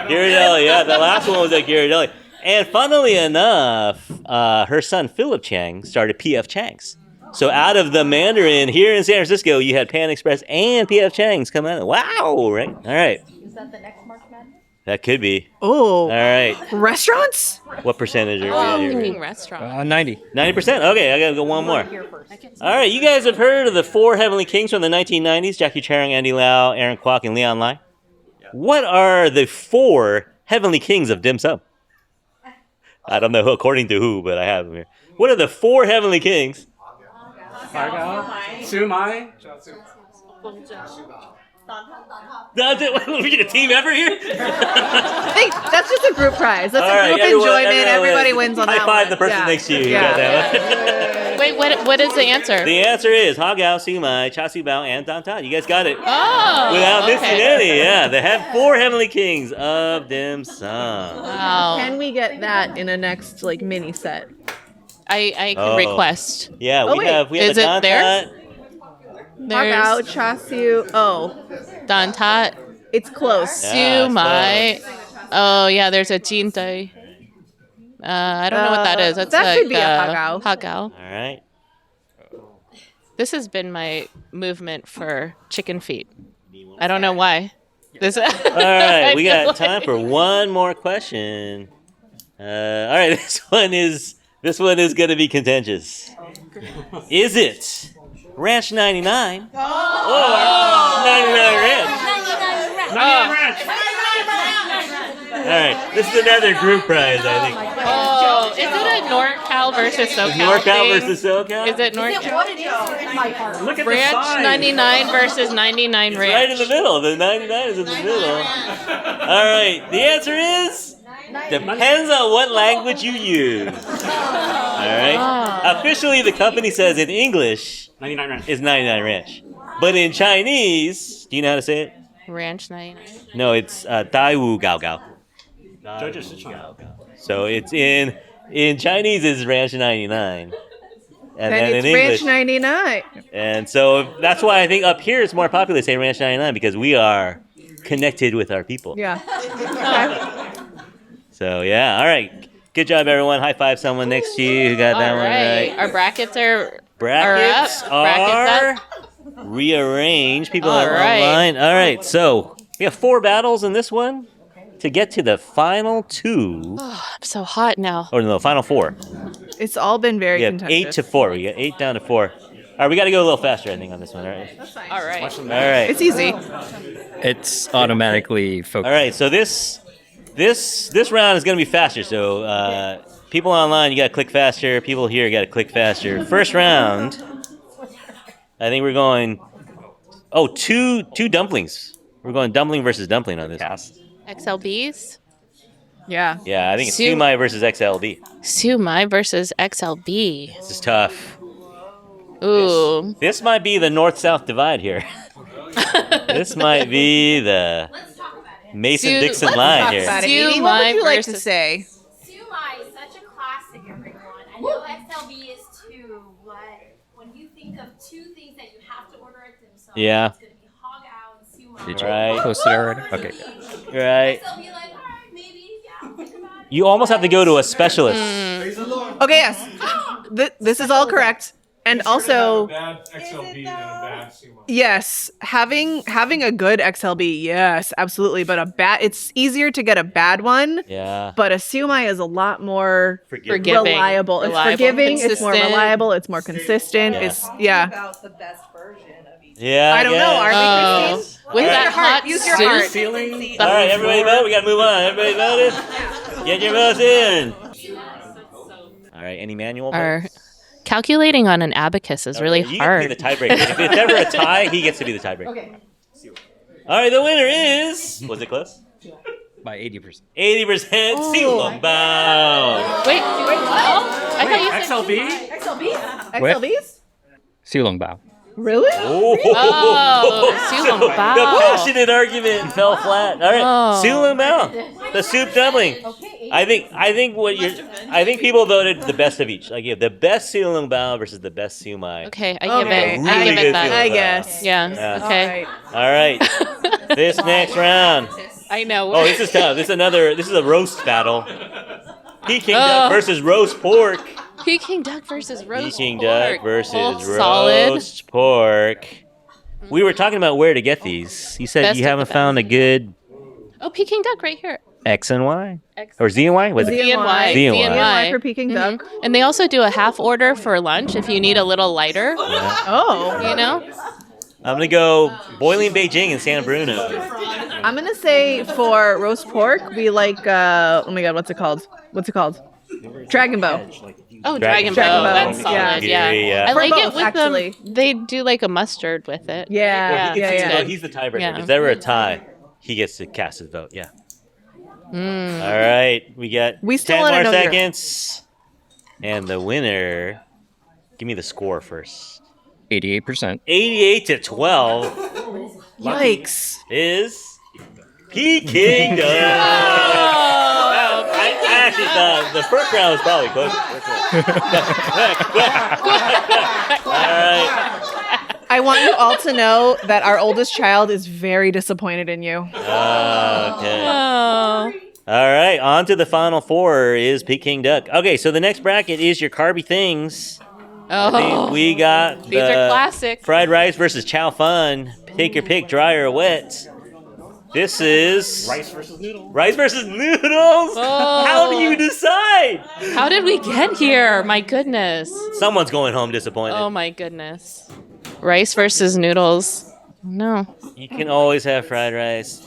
[SPEAKER 1] Ghirardelli, yeah. The last one was at Ghirardelli. And funnily enough, her son Philip Chang started P.F. Chang's. So out of the Mandarin here in San Francisco, you had Pan Express and P.F. Chang's come out. Wow, right? All right.
[SPEAKER 6] Is that the next March Madness?
[SPEAKER 1] That could be.
[SPEAKER 2] Oh.
[SPEAKER 1] All right.
[SPEAKER 2] Restaurants?
[SPEAKER 1] What percentage are we
[SPEAKER 4] Oh,
[SPEAKER 1] at
[SPEAKER 4] I'm
[SPEAKER 1] here?
[SPEAKER 4] thinking restaurant.
[SPEAKER 3] 90.
[SPEAKER 1] 90%? Okay, I gotta go one more. All right, you guys have heard of the 4 Heavenly Kings from the 1990s? Jackie Chan, Andy Lau, Aaron Kwok, and Leon Lai? What are the 4 Heavenly Kings of dim sum? I don't know according to who, but I have them here. What are the 4 Heavenly Kings?
[SPEAKER 5] Sumai.
[SPEAKER 1] That's it. We get a team ever here?
[SPEAKER 2] I think that's just a group prize. That's
[SPEAKER 1] All
[SPEAKER 2] a
[SPEAKER 1] right,
[SPEAKER 2] group
[SPEAKER 1] everyone-
[SPEAKER 2] enjoyment.
[SPEAKER 1] everyone
[SPEAKER 2] Everybody
[SPEAKER 1] wins.
[SPEAKER 2] wins on
[SPEAKER 1] High
[SPEAKER 2] that
[SPEAKER 1] five
[SPEAKER 2] one.
[SPEAKER 1] the person
[SPEAKER 2] Yeah.
[SPEAKER 1] next to you. You
[SPEAKER 2] Yeah.
[SPEAKER 1] got that one.
[SPEAKER 4] Wait, what is the answer?
[SPEAKER 1] The answer is Hagao, Sumai, Chasu Bao, and Dantan. You guys got it.
[SPEAKER 4] Oh,
[SPEAKER 1] Without missing
[SPEAKER 4] okay.
[SPEAKER 1] any, yeah. They have 4 Heavenly Kings of dim sum.
[SPEAKER 4] Wow.
[SPEAKER 2] Can we get that in a next mini set?
[SPEAKER 4] I can
[SPEAKER 1] Oh.
[SPEAKER 4] request.
[SPEAKER 1] Yeah,
[SPEAKER 2] Oh,
[SPEAKER 1] we
[SPEAKER 2] wait.
[SPEAKER 1] have
[SPEAKER 4] Is
[SPEAKER 1] a
[SPEAKER 4] it there?
[SPEAKER 1] Dantan.
[SPEAKER 2] Hagao,
[SPEAKER 4] There's
[SPEAKER 2] Chasu. Oh,
[SPEAKER 4] Dantat,
[SPEAKER 2] it's close.
[SPEAKER 1] Yeah,
[SPEAKER 4] Sumai. Oh yeah, there's a Jintei. I don't know what that is. That's
[SPEAKER 2] that
[SPEAKER 4] like,
[SPEAKER 2] could be a Hagao.
[SPEAKER 4] Hagao.
[SPEAKER 1] All right.
[SPEAKER 4] This has been my movement for chicken feet. I don't know why. This.
[SPEAKER 1] All right, we got time for one more question. All right, this one is going to be contentious. Is it Ranch 99 or 99 Ranch? All right, this is another group prize, I think.
[SPEAKER 4] Oh, is it a NorCal versus SoCal
[SPEAKER 1] NorCal
[SPEAKER 4] thing?
[SPEAKER 1] versus SoCal?
[SPEAKER 4] Is it NorCal?
[SPEAKER 6] What it is in my heart.
[SPEAKER 5] Look at
[SPEAKER 4] Ranch
[SPEAKER 5] the sign.
[SPEAKER 4] 99 versus 99
[SPEAKER 1] It's
[SPEAKER 4] Ranch.
[SPEAKER 1] right in the middle. The 99 is in the middle. All right, the answer is depends on what language you use. All right. Officially, the company says in English
[SPEAKER 5] 99 ranch.
[SPEAKER 1] is 99 Ranch, but in Chinese, do you know how to say it?
[SPEAKER 4] Ranch 99.
[SPEAKER 1] No, it's Dai Wu Gao Gao.
[SPEAKER 5] Judges Sichuan.
[SPEAKER 1] So it's in Chinese is Ranch 99. And
[SPEAKER 2] Then
[SPEAKER 1] then
[SPEAKER 2] it's
[SPEAKER 1] in
[SPEAKER 2] Ranch
[SPEAKER 1] English.
[SPEAKER 2] 99.
[SPEAKER 1] And so that's why I think up here it's more popular to say Ranch 99 because we are connected with our people.
[SPEAKER 2] Yeah.
[SPEAKER 1] So yeah, all right. Good job, everyone. High five someone next to you who got that
[SPEAKER 4] All
[SPEAKER 1] one
[SPEAKER 4] right.
[SPEAKER 1] right.
[SPEAKER 4] Our brackets are
[SPEAKER 1] Brackets
[SPEAKER 4] up.
[SPEAKER 1] are
[SPEAKER 4] Brackets
[SPEAKER 1] rearranged. People
[SPEAKER 4] All
[SPEAKER 1] are
[SPEAKER 4] right.
[SPEAKER 1] online. All right, so we have 4 battles in this one to get to the final 2.
[SPEAKER 4] I'm so hot now.
[SPEAKER 1] Or no, final 4.
[SPEAKER 2] It's all been very
[SPEAKER 1] We have
[SPEAKER 2] contentious.
[SPEAKER 1] 8 to 4. We got 8 down to 4. All right, we got to go a little faster, I think, on this one. All right.
[SPEAKER 4] All right.
[SPEAKER 1] All right.
[SPEAKER 2] It's easy.
[SPEAKER 3] It's automatically focused.
[SPEAKER 1] All right. So this round is going to be faster. So people online, you got to click faster. People here got to click faster. First round, I think we're going. Oh, two dumplings. We're going dumpling versus dumpling on this.
[SPEAKER 4] XLBs?
[SPEAKER 2] Yeah.
[SPEAKER 1] Yeah, I think it's
[SPEAKER 4] Su-
[SPEAKER 1] Sumai versus XLB.
[SPEAKER 4] Sumai versus XLB.
[SPEAKER 1] This is tough.
[SPEAKER 4] Ooh.
[SPEAKER 1] This might be the north-south divide here. This might be the Mason-Dixon line here.
[SPEAKER 2] About it.
[SPEAKER 4] Sue
[SPEAKER 2] Edie, what would you
[SPEAKER 4] my
[SPEAKER 2] like to
[SPEAKER 4] versus-
[SPEAKER 2] say?
[SPEAKER 7] Sumai is such a classic, everyone. I know XLB is too, but when you think of 2 things that you have to order at dim sum,
[SPEAKER 1] Yeah.
[SPEAKER 7] it's going to be hog out and Sumai.
[SPEAKER 3] Did you
[SPEAKER 1] Right.
[SPEAKER 3] post it already? Okay.
[SPEAKER 1] Right.
[SPEAKER 7] XLB, like, all right, maybe, yeah, think about it.
[SPEAKER 1] You almost have to go to a specialist.
[SPEAKER 2] Okay, yes. This is all correct. And also,
[SPEAKER 5] Bad XLB and a bad Sumai.
[SPEAKER 2] yes, having a good XLB, yes, absolutely. But it's easier to get a bad one.
[SPEAKER 1] Yeah.
[SPEAKER 2] But a Sumai is a lot more
[SPEAKER 4] Forgiving.
[SPEAKER 2] reliable. It's
[SPEAKER 4] Reliable,
[SPEAKER 2] forgiving. It's more
[SPEAKER 4] consistent.
[SPEAKER 2] reliable. It's more consistent.
[SPEAKER 1] Yeah.
[SPEAKER 2] It's yeah.
[SPEAKER 8] About the best version of each.
[SPEAKER 1] Yeah.
[SPEAKER 2] I don't know. Are
[SPEAKER 1] guess.
[SPEAKER 2] we,
[SPEAKER 4] Oh.
[SPEAKER 2] Christine?
[SPEAKER 4] With
[SPEAKER 1] All
[SPEAKER 4] that
[SPEAKER 1] right.
[SPEAKER 4] hot
[SPEAKER 2] Use your
[SPEAKER 4] soup.
[SPEAKER 2] heart.
[SPEAKER 5] Ceiling.
[SPEAKER 1] All right, everybody vote. We got to move on. Everybody voted. Get your votes in. All right. Any manual
[SPEAKER 4] Our
[SPEAKER 1] votes?
[SPEAKER 4] calculating on an abacus is really
[SPEAKER 1] You
[SPEAKER 4] hard.
[SPEAKER 1] get to be the tiebreaker. If it's ever a tie, he gets to be the tiebreaker.
[SPEAKER 8] Okay.
[SPEAKER 1] All right, the winner is. Was it close?
[SPEAKER 3] By 80%.
[SPEAKER 1] 80% Siulong Bao.
[SPEAKER 4] Wait. Oh, I thought you said
[SPEAKER 5] XLB?
[SPEAKER 2] XLBs?
[SPEAKER 3] Silong Bao.
[SPEAKER 2] Really?
[SPEAKER 1] Oh,
[SPEAKER 4] Siulong
[SPEAKER 1] the
[SPEAKER 4] Bao.
[SPEAKER 1] passionate argument fell flat. All right,
[SPEAKER 4] Oh.
[SPEAKER 1] Siulong Bao, the soup dumpling. I think people voted the best of each. Like you have the best Siulong Bao versus the best Siumai.
[SPEAKER 4] Okay, I give
[SPEAKER 2] Okay.
[SPEAKER 4] it.
[SPEAKER 1] Really
[SPEAKER 4] I give
[SPEAKER 1] good
[SPEAKER 4] it that.
[SPEAKER 1] feeling.
[SPEAKER 2] I guess.
[SPEAKER 4] Yeah.
[SPEAKER 1] Yeah.
[SPEAKER 4] Okay.
[SPEAKER 1] All right, this next round.
[SPEAKER 4] I know.
[SPEAKER 1] Oh, this is tough. This is a roast battle. Peking
[SPEAKER 4] Oh.
[SPEAKER 1] duck versus roast pork.
[SPEAKER 4] Peking duck versus roast
[SPEAKER 1] Peking
[SPEAKER 4] pork.
[SPEAKER 1] duck versus
[SPEAKER 4] Both solid.
[SPEAKER 1] roast pork. We were talking about where to get these. You said
[SPEAKER 4] Best
[SPEAKER 1] you
[SPEAKER 4] of
[SPEAKER 1] haven't
[SPEAKER 4] the
[SPEAKER 1] found a good
[SPEAKER 4] Oh, Peking duck right here.
[SPEAKER 1] X and Y? Or Z and Y? Was it?
[SPEAKER 2] Z and Y.
[SPEAKER 1] Z and
[SPEAKER 2] Z and
[SPEAKER 1] Y.
[SPEAKER 2] Y for Peking duck.
[SPEAKER 4] And they also do a half order for lunch if you need a little lighter.
[SPEAKER 2] Oh.
[SPEAKER 4] You know?
[SPEAKER 1] I'm going to go boiling Beijing in San Bruno.
[SPEAKER 2] I'm going to say for roast pork, we like, oh my God, what's it called? Dragon Bow.
[SPEAKER 4] Oh,
[SPEAKER 1] Dragon
[SPEAKER 4] Dragon
[SPEAKER 1] Bow.
[SPEAKER 4] Bow. That's solid.
[SPEAKER 1] Yeah.
[SPEAKER 4] I
[SPEAKER 2] For
[SPEAKER 4] like
[SPEAKER 2] both,
[SPEAKER 4] it with
[SPEAKER 2] actually.
[SPEAKER 4] them. They do like a mustard with it.
[SPEAKER 2] Yeah.
[SPEAKER 1] Oh, he's the tiebreaker.
[SPEAKER 4] Yeah.
[SPEAKER 1] If there were a tie, he gets to cast his vote. Yeah. All right. We got
[SPEAKER 2] We still
[SPEAKER 1] 10
[SPEAKER 2] wanna
[SPEAKER 1] more
[SPEAKER 2] know your-
[SPEAKER 1] seconds. And the winner, give me the score first.
[SPEAKER 3] 88%.
[SPEAKER 1] 88-12
[SPEAKER 2] Yikes.
[SPEAKER 1] is Peking duck. Well, I actually thought the first round was probably close. All right.
[SPEAKER 2] I want you all to know that our oldest child is very disappointed in you.
[SPEAKER 1] Okay.
[SPEAKER 4] Oh.
[SPEAKER 1] All right. On to the final four is Peking duck. Okay, so the next bracket is your carby things.
[SPEAKER 4] Oh.
[SPEAKER 1] We got
[SPEAKER 4] These are classic.
[SPEAKER 1] Fried rice versus chow fun. Take your pick, dry or wet. This is
[SPEAKER 5] Rice versus noodles.
[SPEAKER 1] rice versus noodles.
[SPEAKER 4] Oh.
[SPEAKER 1] How do you decide?
[SPEAKER 4] How did we get here? My goodness.
[SPEAKER 1] Someone's going home disappointed.
[SPEAKER 4] Oh my goodness. Rice versus noodles. No.
[SPEAKER 1] You can always have fried rice.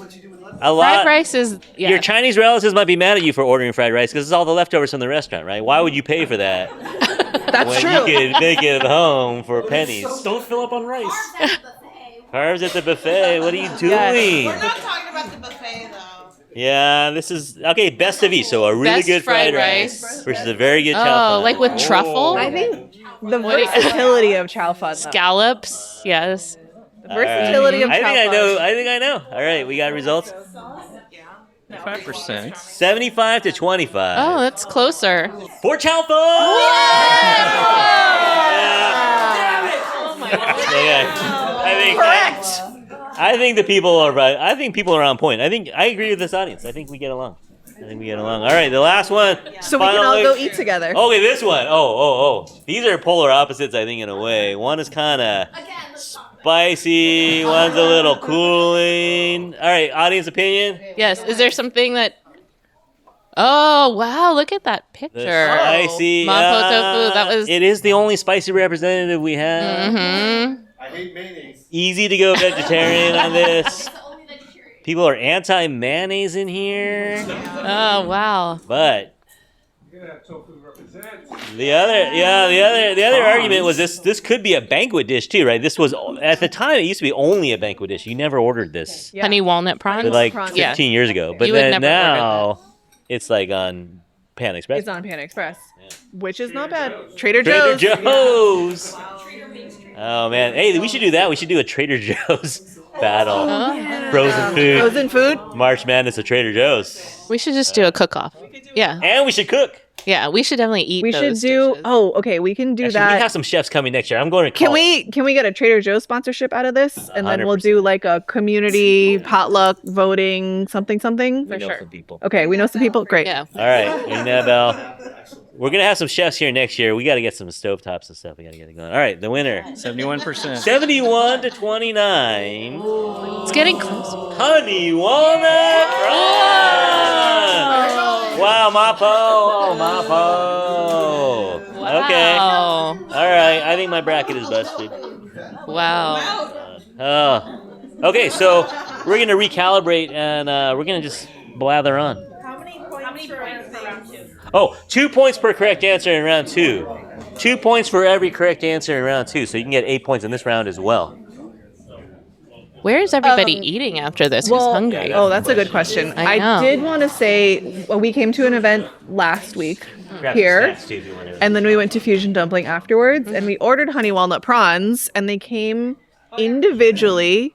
[SPEAKER 1] A lot.
[SPEAKER 4] Fried rice is
[SPEAKER 1] Your Chinese relatives might be mad at you for ordering fried rice because it's all the leftovers from the restaurant, right? Why would you pay for that
[SPEAKER 2] That's
[SPEAKER 1] when
[SPEAKER 2] true.
[SPEAKER 1] you could make it at home for pennies?
[SPEAKER 5] Don't fill up on rice.
[SPEAKER 1] Carbs at the buffet. What are you doing?
[SPEAKER 2] Yes.
[SPEAKER 8] Not talking about the buffet though.
[SPEAKER 1] Yeah, this is okay. Best of each. So a really
[SPEAKER 4] Best
[SPEAKER 1] good fried
[SPEAKER 4] fried
[SPEAKER 1] rice
[SPEAKER 4] rice.
[SPEAKER 1] versus a very good chow
[SPEAKER 4] Oh,
[SPEAKER 1] fun.
[SPEAKER 4] like with truffle?
[SPEAKER 2] I think the
[SPEAKER 4] What do you-
[SPEAKER 2] versatility of chow fun. though.
[SPEAKER 4] Scallops. Yes.
[SPEAKER 2] The versatility of
[SPEAKER 1] I
[SPEAKER 2] chow
[SPEAKER 1] think I
[SPEAKER 2] fun.
[SPEAKER 1] know. I think I know. All right, we got results.
[SPEAKER 3] 5%.
[SPEAKER 1] 75-25.
[SPEAKER 4] Oh, that's closer.
[SPEAKER 1] For chow fun. I think the people are right. I think people are on point. I agree with this audience. I think we get along. All right, the last one.
[SPEAKER 2] So we can all
[SPEAKER 1] Finally-
[SPEAKER 2] go eat together.
[SPEAKER 1] Okay, this one. Oh. These are polar opposites, I think, in a way. One is kind of spicy. One's a little cooling. All right, audience opinion.
[SPEAKER 4] Yes. Is there something that... Oh, wow. Look at that
[SPEAKER 1] The
[SPEAKER 4] picture.
[SPEAKER 1] spicy.
[SPEAKER 4] Mapo tofu. That was...
[SPEAKER 1] It is the only spicy representative we have.
[SPEAKER 4] Mm-hmm.
[SPEAKER 5] I hate mayonnaise.
[SPEAKER 1] Easy to go vegetarian on this. People are anti-mayonnaise in here,
[SPEAKER 4] Oh, wow.
[SPEAKER 1] but
[SPEAKER 5] You're gonna have tofu represent.
[SPEAKER 1] the other argument was this could be a banquet dish too, right? This was at the time it used to be only a banquet dish. You never ordered this,
[SPEAKER 2] Yeah.
[SPEAKER 4] Honey walnut prawns?
[SPEAKER 1] but like
[SPEAKER 2] prawns.
[SPEAKER 1] 15 years ago. But
[SPEAKER 4] You would
[SPEAKER 1] then
[SPEAKER 4] never order
[SPEAKER 1] now it's like on Pan Express.
[SPEAKER 2] It's on Panda Express, which is not bad. Trader
[SPEAKER 1] Trader
[SPEAKER 2] Joe's.
[SPEAKER 1] Joe's. Oh man, hey, we should do that. We should do a Trader Joe's battle.
[SPEAKER 4] Oh.
[SPEAKER 1] Frozen food.
[SPEAKER 2] Frozen food.
[SPEAKER 1] March Madness of Trader Joe's.
[SPEAKER 4] We should just do a cook-off. Yeah.
[SPEAKER 1] And we should cook.
[SPEAKER 4] Yeah, we should definitely eat
[SPEAKER 2] We should
[SPEAKER 4] those
[SPEAKER 2] do.
[SPEAKER 4] dishes.
[SPEAKER 2] Oh, okay. We can do
[SPEAKER 1] Actually, we
[SPEAKER 2] that.
[SPEAKER 1] have some chefs coming next year. I'm going to
[SPEAKER 2] Can
[SPEAKER 1] call it.
[SPEAKER 2] we get a Trader Joe's sponsorship out of this, and then we'll
[SPEAKER 1] 100%.
[SPEAKER 2] do like a community potluck voting something.
[SPEAKER 1] We know some people.
[SPEAKER 2] Okay, we know some people. Great.
[SPEAKER 4] Yeah.
[SPEAKER 1] All right, ring that bell. We're gonna have some chefs here next year. We got to get some stovetops and stuff. We got to get it going. All right, the winner,
[SPEAKER 3] 71%.
[SPEAKER 1] 71-29.
[SPEAKER 4] It's getting close.
[SPEAKER 1] Honey walnut prawns. Wow, Mapo. Oh, Mapo. Okay.
[SPEAKER 4] Wow.
[SPEAKER 1] All right, I think my bracket is busted.
[SPEAKER 4] Wow.
[SPEAKER 1] Oh. Okay, so we're gonna recalibrate and we're gonna just blather on.
[SPEAKER 8] How many points for round two?
[SPEAKER 1] Oh, 2 points per correct answer in round 2. 2 points for every correct answer in round 2, so you can get 8 points in this round as well.
[SPEAKER 4] Where is everybody eating after this? Who's hungry?
[SPEAKER 2] Oh, that's a good question.
[SPEAKER 4] I know.
[SPEAKER 2] did want to say we came to an event last week
[SPEAKER 1] Grab
[SPEAKER 2] here,
[SPEAKER 1] some snacks, too, if you want to.
[SPEAKER 2] and then we went to Fusion Dumpling afterwards, and we ordered honey walnut prawns, and they came individually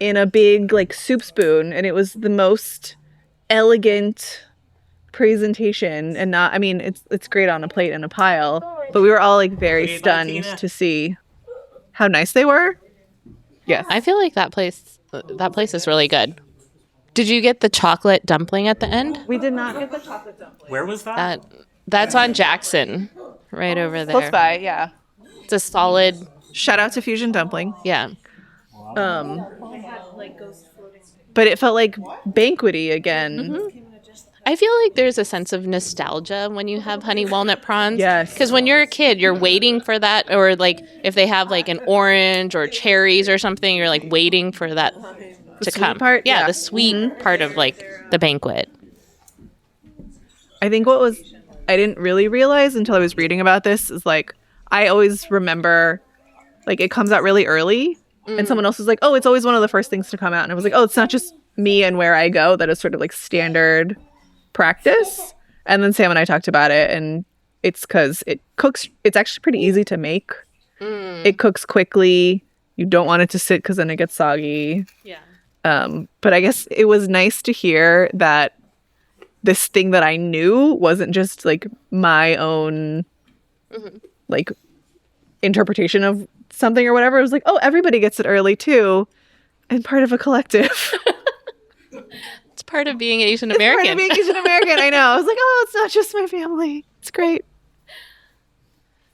[SPEAKER 2] in a big like soup spoon, and it was the most elegant presentation. And not, I mean, it's great on a plate and a pile, but we were all like very stunned to see how nice they were. Yes.
[SPEAKER 4] I feel like that place is really good. Did you get the chocolate dumpling at the end?
[SPEAKER 2] We did not get the chocolate dumpling.
[SPEAKER 5] Where was that?
[SPEAKER 4] That's on Jackson, right over there.
[SPEAKER 2] Close by, yeah.
[SPEAKER 4] It's a solid,
[SPEAKER 2] Shout out to Fusion Dumpling.
[SPEAKER 4] yeah.
[SPEAKER 2] Um, but it felt like banquety again.
[SPEAKER 4] Mm-hmm. I feel like there's a sense of nostalgia when you have honey walnut prawns.
[SPEAKER 2] Yes.
[SPEAKER 4] Because when you're a kid, you're waiting for that. Or like if they have like an orange or cherries or something, you're like waiting for that to
[SPEAKER 2] sweet
[SPEAKER 4] come.
[SPEAKER 2] part?
[SPEAKER 4] Yeah,
[SPEAKER 2] Yeah.
[SPEAKER 4] the sweet part of like the banquet.
[SPEAKER 2] I think I didn't really realize until I was reading about this is like, I always remember like it comes out really early and someone else is like, oh, it's always one of the first things to come out. And I was like, oh, it's not just me and where I go. That is sort of like standard practice. And then Sam and I talked about it, and it's because it's actually pretty easy to make. It cooks quickly. You don't want it to sit because then it gets soggy.
[SPEAKER 4] Yeah.
[SPEAKER 2] But I guess it was nice to hear that this thing that I knew wasn't just like my own like interpretation of something or whatever. It was like, oh, everybody gets it early too, and part of a collective.
[SPEAKER 4] It's part of being Asian
[SPEAKER 2] Part of
[SPEAKER 4] American.
[SPEAKER 2] being Asian American. I know. I was like, oh, it's not just my family. It's great.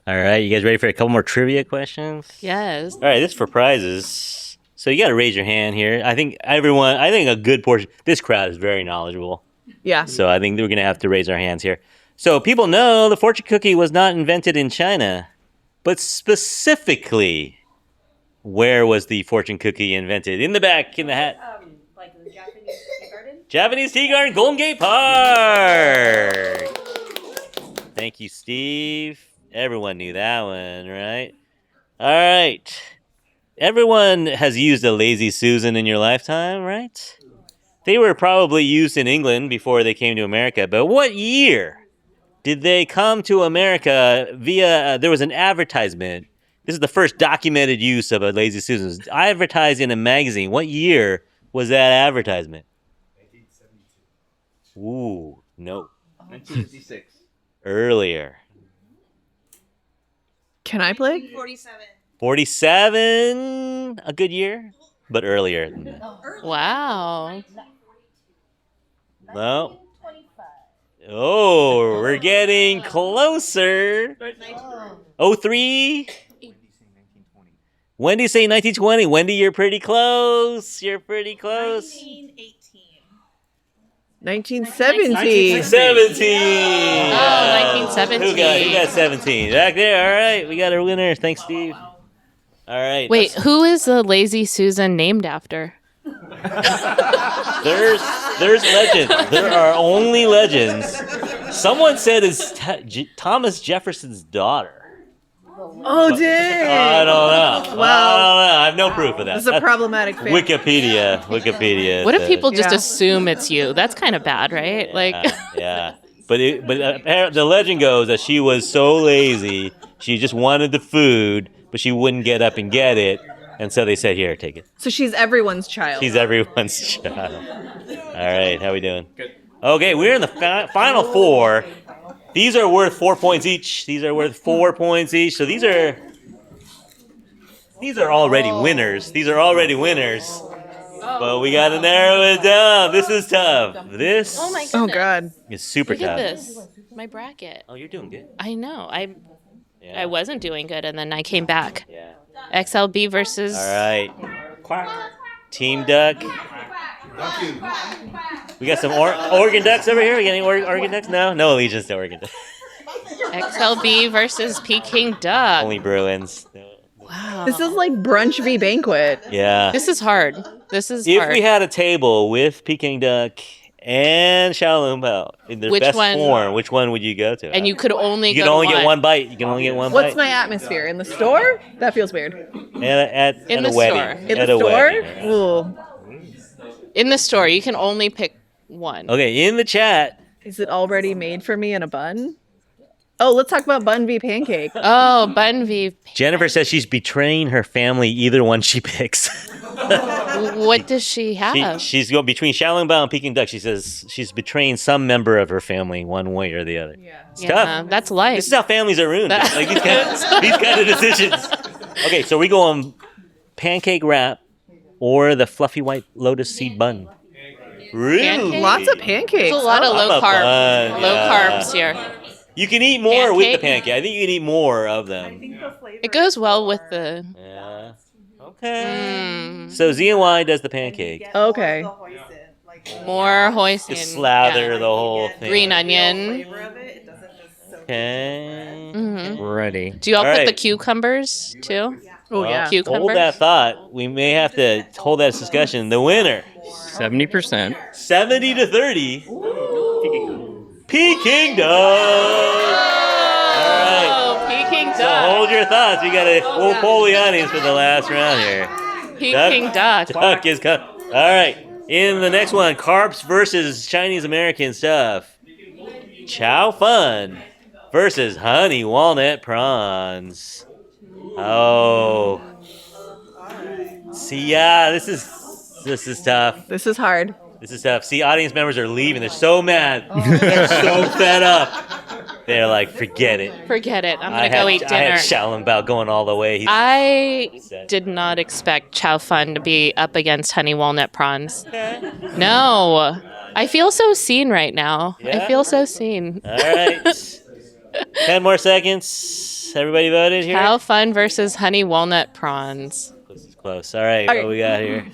[SPEAKER 1] All right, you guys ready for a couple more trivia questions?
[SPEAKER 4] Yes.
[SPEAKER 1] All right, this is for prizes. So you got to raise your hand here. I think a good portion. This crowd is very knowledgeable.
[SPEAKER 2] Yeah.
[SPEAKER 1] So I think we're going to have to raise our hands here. So people know the fortune cookie was not invented in China, but specifically, where was the fortune cookie invented? In the back, in the hat.
[SPEAKER 6] Like the Japanese tea garden?
[SPEAKER 1] Japanese Tea Garden, Golden Gate Park. Thank you, Steve. Everyone knew that one, right? All right. Everyone has used a Lazy Susan in your lifetime, right? They were probably used in England before they came to America, but what year did they come to America via, there was an advertisement. This is the first documented use of a Lazy Susan. It was advertised in a magazine. What year was that advertisement? 1972. Ooh, no.
[SPEAKER 5] 1956.
[SPEAKER 1] Earlier.
[SPEAKER 2] Can I play?
[SPEAKER 8] 47.
[SPEAKER 1] 47, a good year, but earlier than that.
[SPEAKER 4] Wow.
[SPEAKER 1] No. Oh, we're getting closer. 03. Wendy say 1920. Wendy, you're pretty close. You're pretty close.
[SPEAKER 2] 1917.
[SPEAKER 1] 17.
[SPEAKER 4] Oh, 1917.
[SPEAKER 1] Who got 17? Back there. All right. We got our winner. Thanks, Steve. All right.
[SPEAKER 4] Wait, who is the Lazy Susan named after?
[SPEAKER 1] There's legends. There are only legends. Someone said it's Thomas Jefferson's daughter.
[SPEAKER 2] Oh, dang.
[SPEAKER 1] I don't know.
[SPEAKER 2] Wow.
[SPEAKER 1] I don't know. I have no proof of that.
[SPEAKER 2] This is a problematic fan.
[SPEAKER 1] Wikipedia.
[SPEAKER 4] What if people just
[SPEAKER 2] Yeah.
[SPEAKER 4] assume it's you? That's kind of bad, right? Like,
[SPEAKER 1] Yeah. But apparently the legend goes that she was so lazy, she just wanted the food, but she wouldn't get up and get it. And so they said, here, take it.
[SPEAKER 2] So she's everyone's child.
[SPEAKER 1] She's everyone's child. All right, how we doing? Good. Okay, we're in the final four. These are worth 4 points each. These are worth 4 points each. So these are already winners. These are already winners. But we got to narrow it down. This is tough. This
[SPEAKER 4] oh my goodness.
[SPEAKER 2] Oh, God.
[SPEAKER 1] is super
[SPEAKER 4] Look at
[SPEAKER 1] tough.
[SPEAKER 4] this. My bracket.
[SPEAKER 1] Oh, you're doing good.
[SPEAKER 4] I know. I
[SPEAKER 1] Yeah.
[SPEAKER 4] wasn't doing good, and then I came back.
[SPEAKER 1] Yeah.
[SPEAKER 4] XLB versus.
[SPEAKER 1] All right. Team Duck. We got some Oregon Ducks over here. We got any Oregon Ducks? No allegiance to Oregon Ducks.
[SPEAKER 4] XLB versus Peking Duck.
[SPEAKER 1] Only Bruins.
[SPEAKER 4] Wow.
[SPEAKER 2] This is like brunch v banquet.
[SPEAKER 1] Yeah.
[SPEAKER 4] This is hard. This is
[SPEAKER 1] If
[SPEAKER 4] hard.
[SPEAKER 1] we had a table with Peking Duck and Xiaolong Bao in their
[SPEAKER 4] Which
[SPEAKER 1] best
[SPEAKER 4] one-
[SPEAKER 1] form, which one would you go to?
[SPEAKER 4] and you could only
[SPEAKER 1] You
[SPEAKER 4] go
[SPEAKER 1] can only
[SPEAKER 4] to
[SPEAKER 1] get one bite. You can only get one
[SPEAKER 2] What's
[SPEAKER 1] bite.
[SPEAKER 2] my atmosphere? In the store? That feels weird.
[SPEAKER 1] At
[SPEAKER 4] In
[SPEAKER 1] a
[SPEAKER 4] the
[SPEAKER 1] wedding.
[SPEAKER 4] store.
[SPEAKER 2] In
[SPEAKER 1] At
[SPEAKER 2] the
[SPEAKER 1] a
[SPEAKER 2] store?
[SPEAKER 1] wedding.
[SPEAKER 2] Ooh.
[SPEAKER 4] In the store, you can only pick one.
[SPEAKER 1] Okay, in the chat.
[SPEAKER 2] Is it already made for me in a bun? Oh, let's talk about bun v pancake.
[SPEAKER 4] Oh, bun v.
[SPEAKER 1] Jennifer says she's betraying her family either one she picks.
[SPEAKER 4] What does she have?
[SPEAKER 1] She's going between Xiaolong Bao and Peking Duck. She says she's betraying some member of her family one way or the other.
[SPEAKER 2] Yeah.
[SPEAKER 1] It's
[SPEAKER 4] Yeah,
[SPEAKER 1] tough.
[SPEAKER 4] that's life.
[SPEAKER 1] This is how families are ruined. Like these kind of decisions. Okay, so we go on pancake wrap or the fluffy white lotus seed bun. Really?
[SPEAKER 4] Pancake?
[SPEAKER 2] Lots of pancakes.
[SPEAKER 4] There's a lot of
[SPEAKER 1] I'm
[SPEAKER 4] low
[SPEAKER 1] a bun,
[SPEAKER 4] low
[SPEAKER 1] yeah.
[SPEAKER 4] carbs here.
[SPEAKER 1] You can eat more with the
[SPEAKER 4] Pancake?
[SPEAKER 1] pancake. I think you can eat more of them.
[SPEAKER 4] It goes well with the.
[SPEAKER 1] Yeah. Okay. So ZY does the pancake.
[SPEAKER 2] Okay.
[SPEAKER 4] More hoisin.
[SPEAKER 1] Just slather the whole thing.
[SPEAKER 4] Green onion.
[SPEAKER 1] Okay.
[SPEAKER 3] Ready.
[SPEAKER 4] Do you all put the
[SPEAKER 1] Alright.
[SPEAKER 4] cucumbers too?
[SPEAKER 2] Oh yeah.
[SPEAKER 4] Cucumbers.
[SPEAKER 1] Hold that thought. We may have to hold that discussion. The winner,
[SPEAKER 3] 70%.
[SPEAKER 1] 70 to 30. Peking duck.
[SPEAKER 4] Oh, Peking
[SPEAKER 1] So
[SPEAKER 4] duck.
[SPEAKER 1] hold your thoughts. We'll poll the audience for the last round here.
[SPEAKER 4] Peking duck.
[SPEAKER 1] Duck is coming. All right. In the next one, Carps versus Chinese American stuff. Chow Fun versus Honey Walnut Prawns. Oh. See, yeah, this is tough.
[SPEAKER 2] This is hard.
[SPEAKER 1] This is tough. See, audience members are leaving. They're so mad. They're so fed up. They're like, forget it.
[SPEAKER 4] Forget it. I'm gonna go eat
[SPEAKER 1] I
[SPEAKER 4] dinner.
[SPEAKER 1] had Shaolin Bao going all the way.
[SPEAKER 4] I did not expect Chow Fun to be up against Honey Walnut Prawns. No. I feel so seen right now.
[SPEAKER 1] Yeah?
[SPEAKER 4] I feel so seen.
[SPEAKER 1] All right. 10 more seconds. Everybody voted here?
[SPEAKER 4] Chow Fun versus Honey Walnut Prawns.
[SPEAKER 1] This is close. All right,
[SPEAKER 2] Okay.
[SPEAKER 1] what we got here?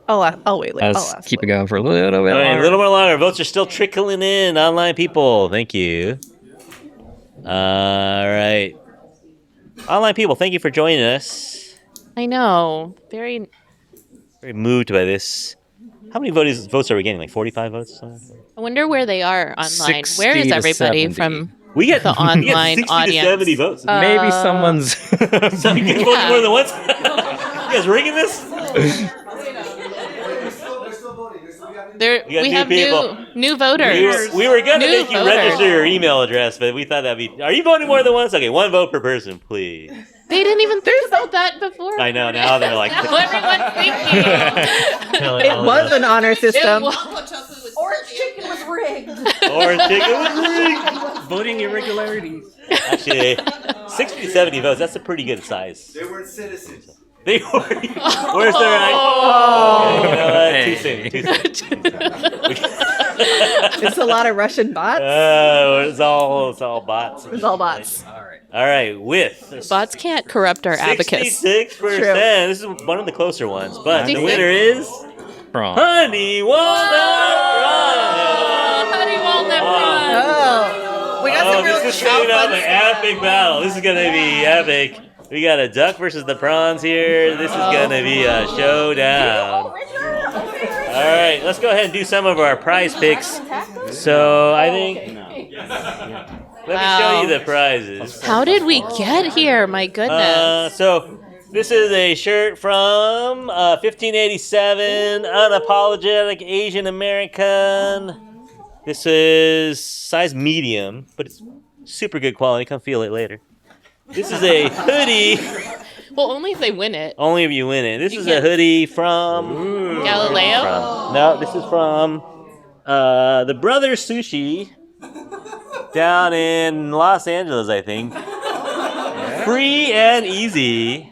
[SPEAKER 2] I'll wait. I'll
[SPEAKER 3] Let's
[SPEAKER 2] ask.
[SPEAKER 3] keep it going for a little bit
[SPEAKER 1] All right, a
[SPEAKER 3] longer.
[SPEAKER 1] little more longer. Votes are still trickling in. Online people, thank you. All right. Online people, thank you for joining us.
[SPEAKER 4] I know. Very.
[SPEAKER 1] Very moved by this. How many votes are we getting? Like 45 votes or something?
[SPEAKER 4] I wonder where they are online.
[SPEAKER 3] 60
[SPEAKER 4] Where is
[SPEAKER 3] to
[SPEAKER 4] everybody
[SPEAKER 3] 70.
[SPEAKER 4] from?
[SPEAKER 1] We get
[SPEAKER 4] The
[SPEAKER 1] we get
[SPEAKER 4] online
[SPEAKER 1] 60
[SPEAKER 4] audience.
[SPEAKER 1] to 70 votes.
[SPEAKER 3] Maybe someone's.
[SPEAKER 1] So you guys voted more than once? You guys rigging this?
[SPEAKER 4] There,
[SPEAKER 1] We got
[SPEAKER 4] we
[SPEAKER 1] new
[SPEAKER 4] have
[SPEAKER 1] people.
[SPEAKER 4] new voters.
[SPEAKER 1] We were gonna
[SPEAKER 4] New
[SPEAKER 1] make you
[SPEAKER 4] voters.
[SPEAKER 1] register your email address, but we thought that'd be. Are you voting more than once? Okay, one vote per person, please.
[SPEAKER 4] They didn't even think about that before.
[SPEAKER 1] I know. Now they're like.
[SPEAKER 4] Now everyone's thinking.
[SPEAKER 2] It was an honor system.
[SPEAKER 8] Orange chicken was rigged.
[SPEAKER 1] Or chicken with ring.
[SPEAKER 5] Voting irregularities.
[SPEAKER 1] Actually, 60 to 70 votes. That's a pretty good size.
[SPEAKER 5] They weren't citizens.
[SPEAKER 1] They were. Where's their right?
[SPEAKER 4] Oh.
[SPEAKER 1] You know what? Too soon.
[SPEAKER 2] It's a lot of Russian bots.
[SPEAKER 1] It's all bots.
[SPEAKER 2] It's all bots.
[SPEAKER 1] All right, with
[SPEAKER 4] Bots can't corrupt our abacus.
[SPEAKER 1] 66%.
[SPEAKER 2] True.
[SPEAKER 1] This is one of the closer ones, but the
[SPEAKER 4] 66.
[SPEAKER 1] winner is
[SPEAKER 3] Wrong.
[SPEAKER 1] Honey Walnut Run.
[SPEAKER 4] Honey Walnut Prawns.
[SPEAKER 2] Oh,
[SPEAKER 8] We got some real
[SPEAKER 1] This is
[SPEAKER 8] chow
[SPEAKER 1] setting up
[SPEAKER 8] fun
[SPEAKER 1] an epic battle. This is gonna be epic. We got a duck versus the prawns here. This is gonna be a showdown. All right, let's go ahead and do some of our prize picks. So I think let me show you the prizes.
[SPEAKER 4] How did we get here? My goodness.
[SPEAKER 1] So this is a shirt from 1587, unapologetic Asian American. This is size medium, but it's super good quality. Come feel it later. This is a hoodie.
[SPEAKER 4] Well, only if they win it.
[SPEAKER 1] Only if you win it. This
[SPEAKER 4] You
[SPEAKER 1] is a
[SPEAKER 4] can't-
[SPEAKER 1] hoodie from
[SPEAKER 4] Galileo?
[SPEAKER 1] No, this is from the Brothers Sushi down in Los Angeles, I think. Free and easy.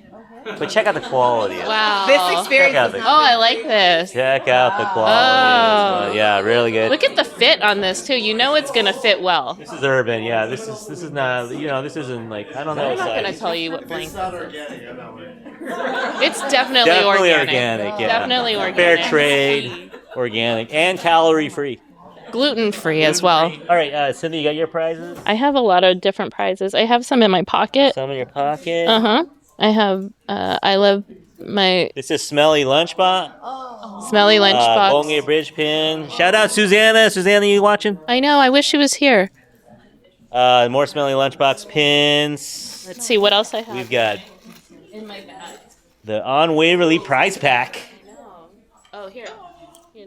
[SPEAKER 1] But check out the quality.
[SPEAKER 4] Wow.
[SPEAKER 2] this experience.
[SPEAKER 1] Check out
[SPEAKER 2] is
[SPEAKER 1] the,
[SPEAKER 2] not-
[SPEAKER 4] Oh, I like this.
[SPEAKER 1] check out the quality.
[SPEAKER 4] Oh.
[SPEAKER 1] Yeah, really good.
[SPEAKER 4] Look at the fit on this too. You know it's gonna fit well.
[SPEAKER 1] This is urban. Yeah, this is not. This isn't like I don't know.
[SPEAKER 4] I'm not gonna
[SPEAKER 1] size.
[SPEAKER 4] tell you what blank.
[SPEAKER 5] It's not organic. I'm not worried.
[SPEAKER 4] It's definitely,
[SPEAKER 1] Definitely
[SPEAKER 4] organic.
[SPEAKER 1] organic. Yeah.
[SPEAKER 4] Definitely organic.
[SPEAKER 1] Fair trade, organic, and calorie free.
[SPEAKER 4] Gluten free as well.
[SPEAKER 1] All right, Cynthia, you got your prizes?
[SPEAKER 4] I have a lot of different prizes. I have some in my pocket.
[SPEAKER 1] Some in your pocket.
[SPEAKER 4] Uh huh. I have. I love my
[SPEAKER 1] This is Smelly Lunchbox.
[SPEAKER 4] smelly lunchbox.
[SPEAKER 1] Bongay Bridge Pin. Shout out Susanna. Susanna, you watching?
[SPEAKER 4] I know. I wish she was here.
[SPEAKER 1] More Smelly Lunchbox pins.
[SPEAKER 4] Let's see what else I have
[SPEAKER 1] We've got
[SPEAKER 4] in my bag.
[SPEAKER 1] the On Waverly prize pack.
[SPEAKER 4] Oh, here.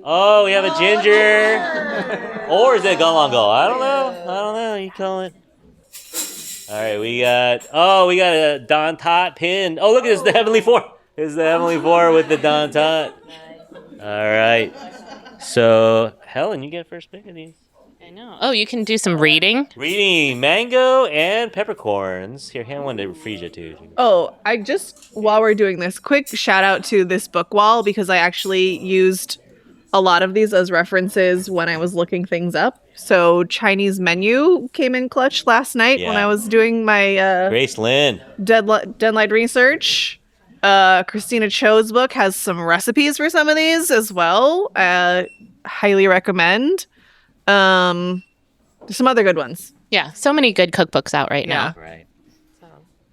[SPEAKER 1] Oh, we have a ginger. Or is it Galangal? I don't know. You call it. All right, we got a Don Tot pin. Oh, look, it's the Heavenly Four. It's the Heavenly Four with the Don Tot. All right. So, Helen, you get first pick of these.
[SPEAKER 4] I know. Oh, you can do some reading.
[SPEAKER 1] Reading mango and peppercorns. Here, hand one to Freesia too.
[SPEAKER 2] Oh, I just, while we're doing this, quick shout out to this book wall because I actually used a lot of these as references when I was looking things up. So Chinese menu came in clutch last night when
[SPEAKER 1] Yeah.
[SPEAKER 2] I was doing my
[SPEAKER 1] Grace Lynn.
[SPEAKER 2] deadline research. Christina Cho's book has some recipes for some of these as well. Highly recommend. There's some other good ones.
[SPEAKER 4] Yeah, so many good cookbooks out right now.
[SPEAKER 1] Right.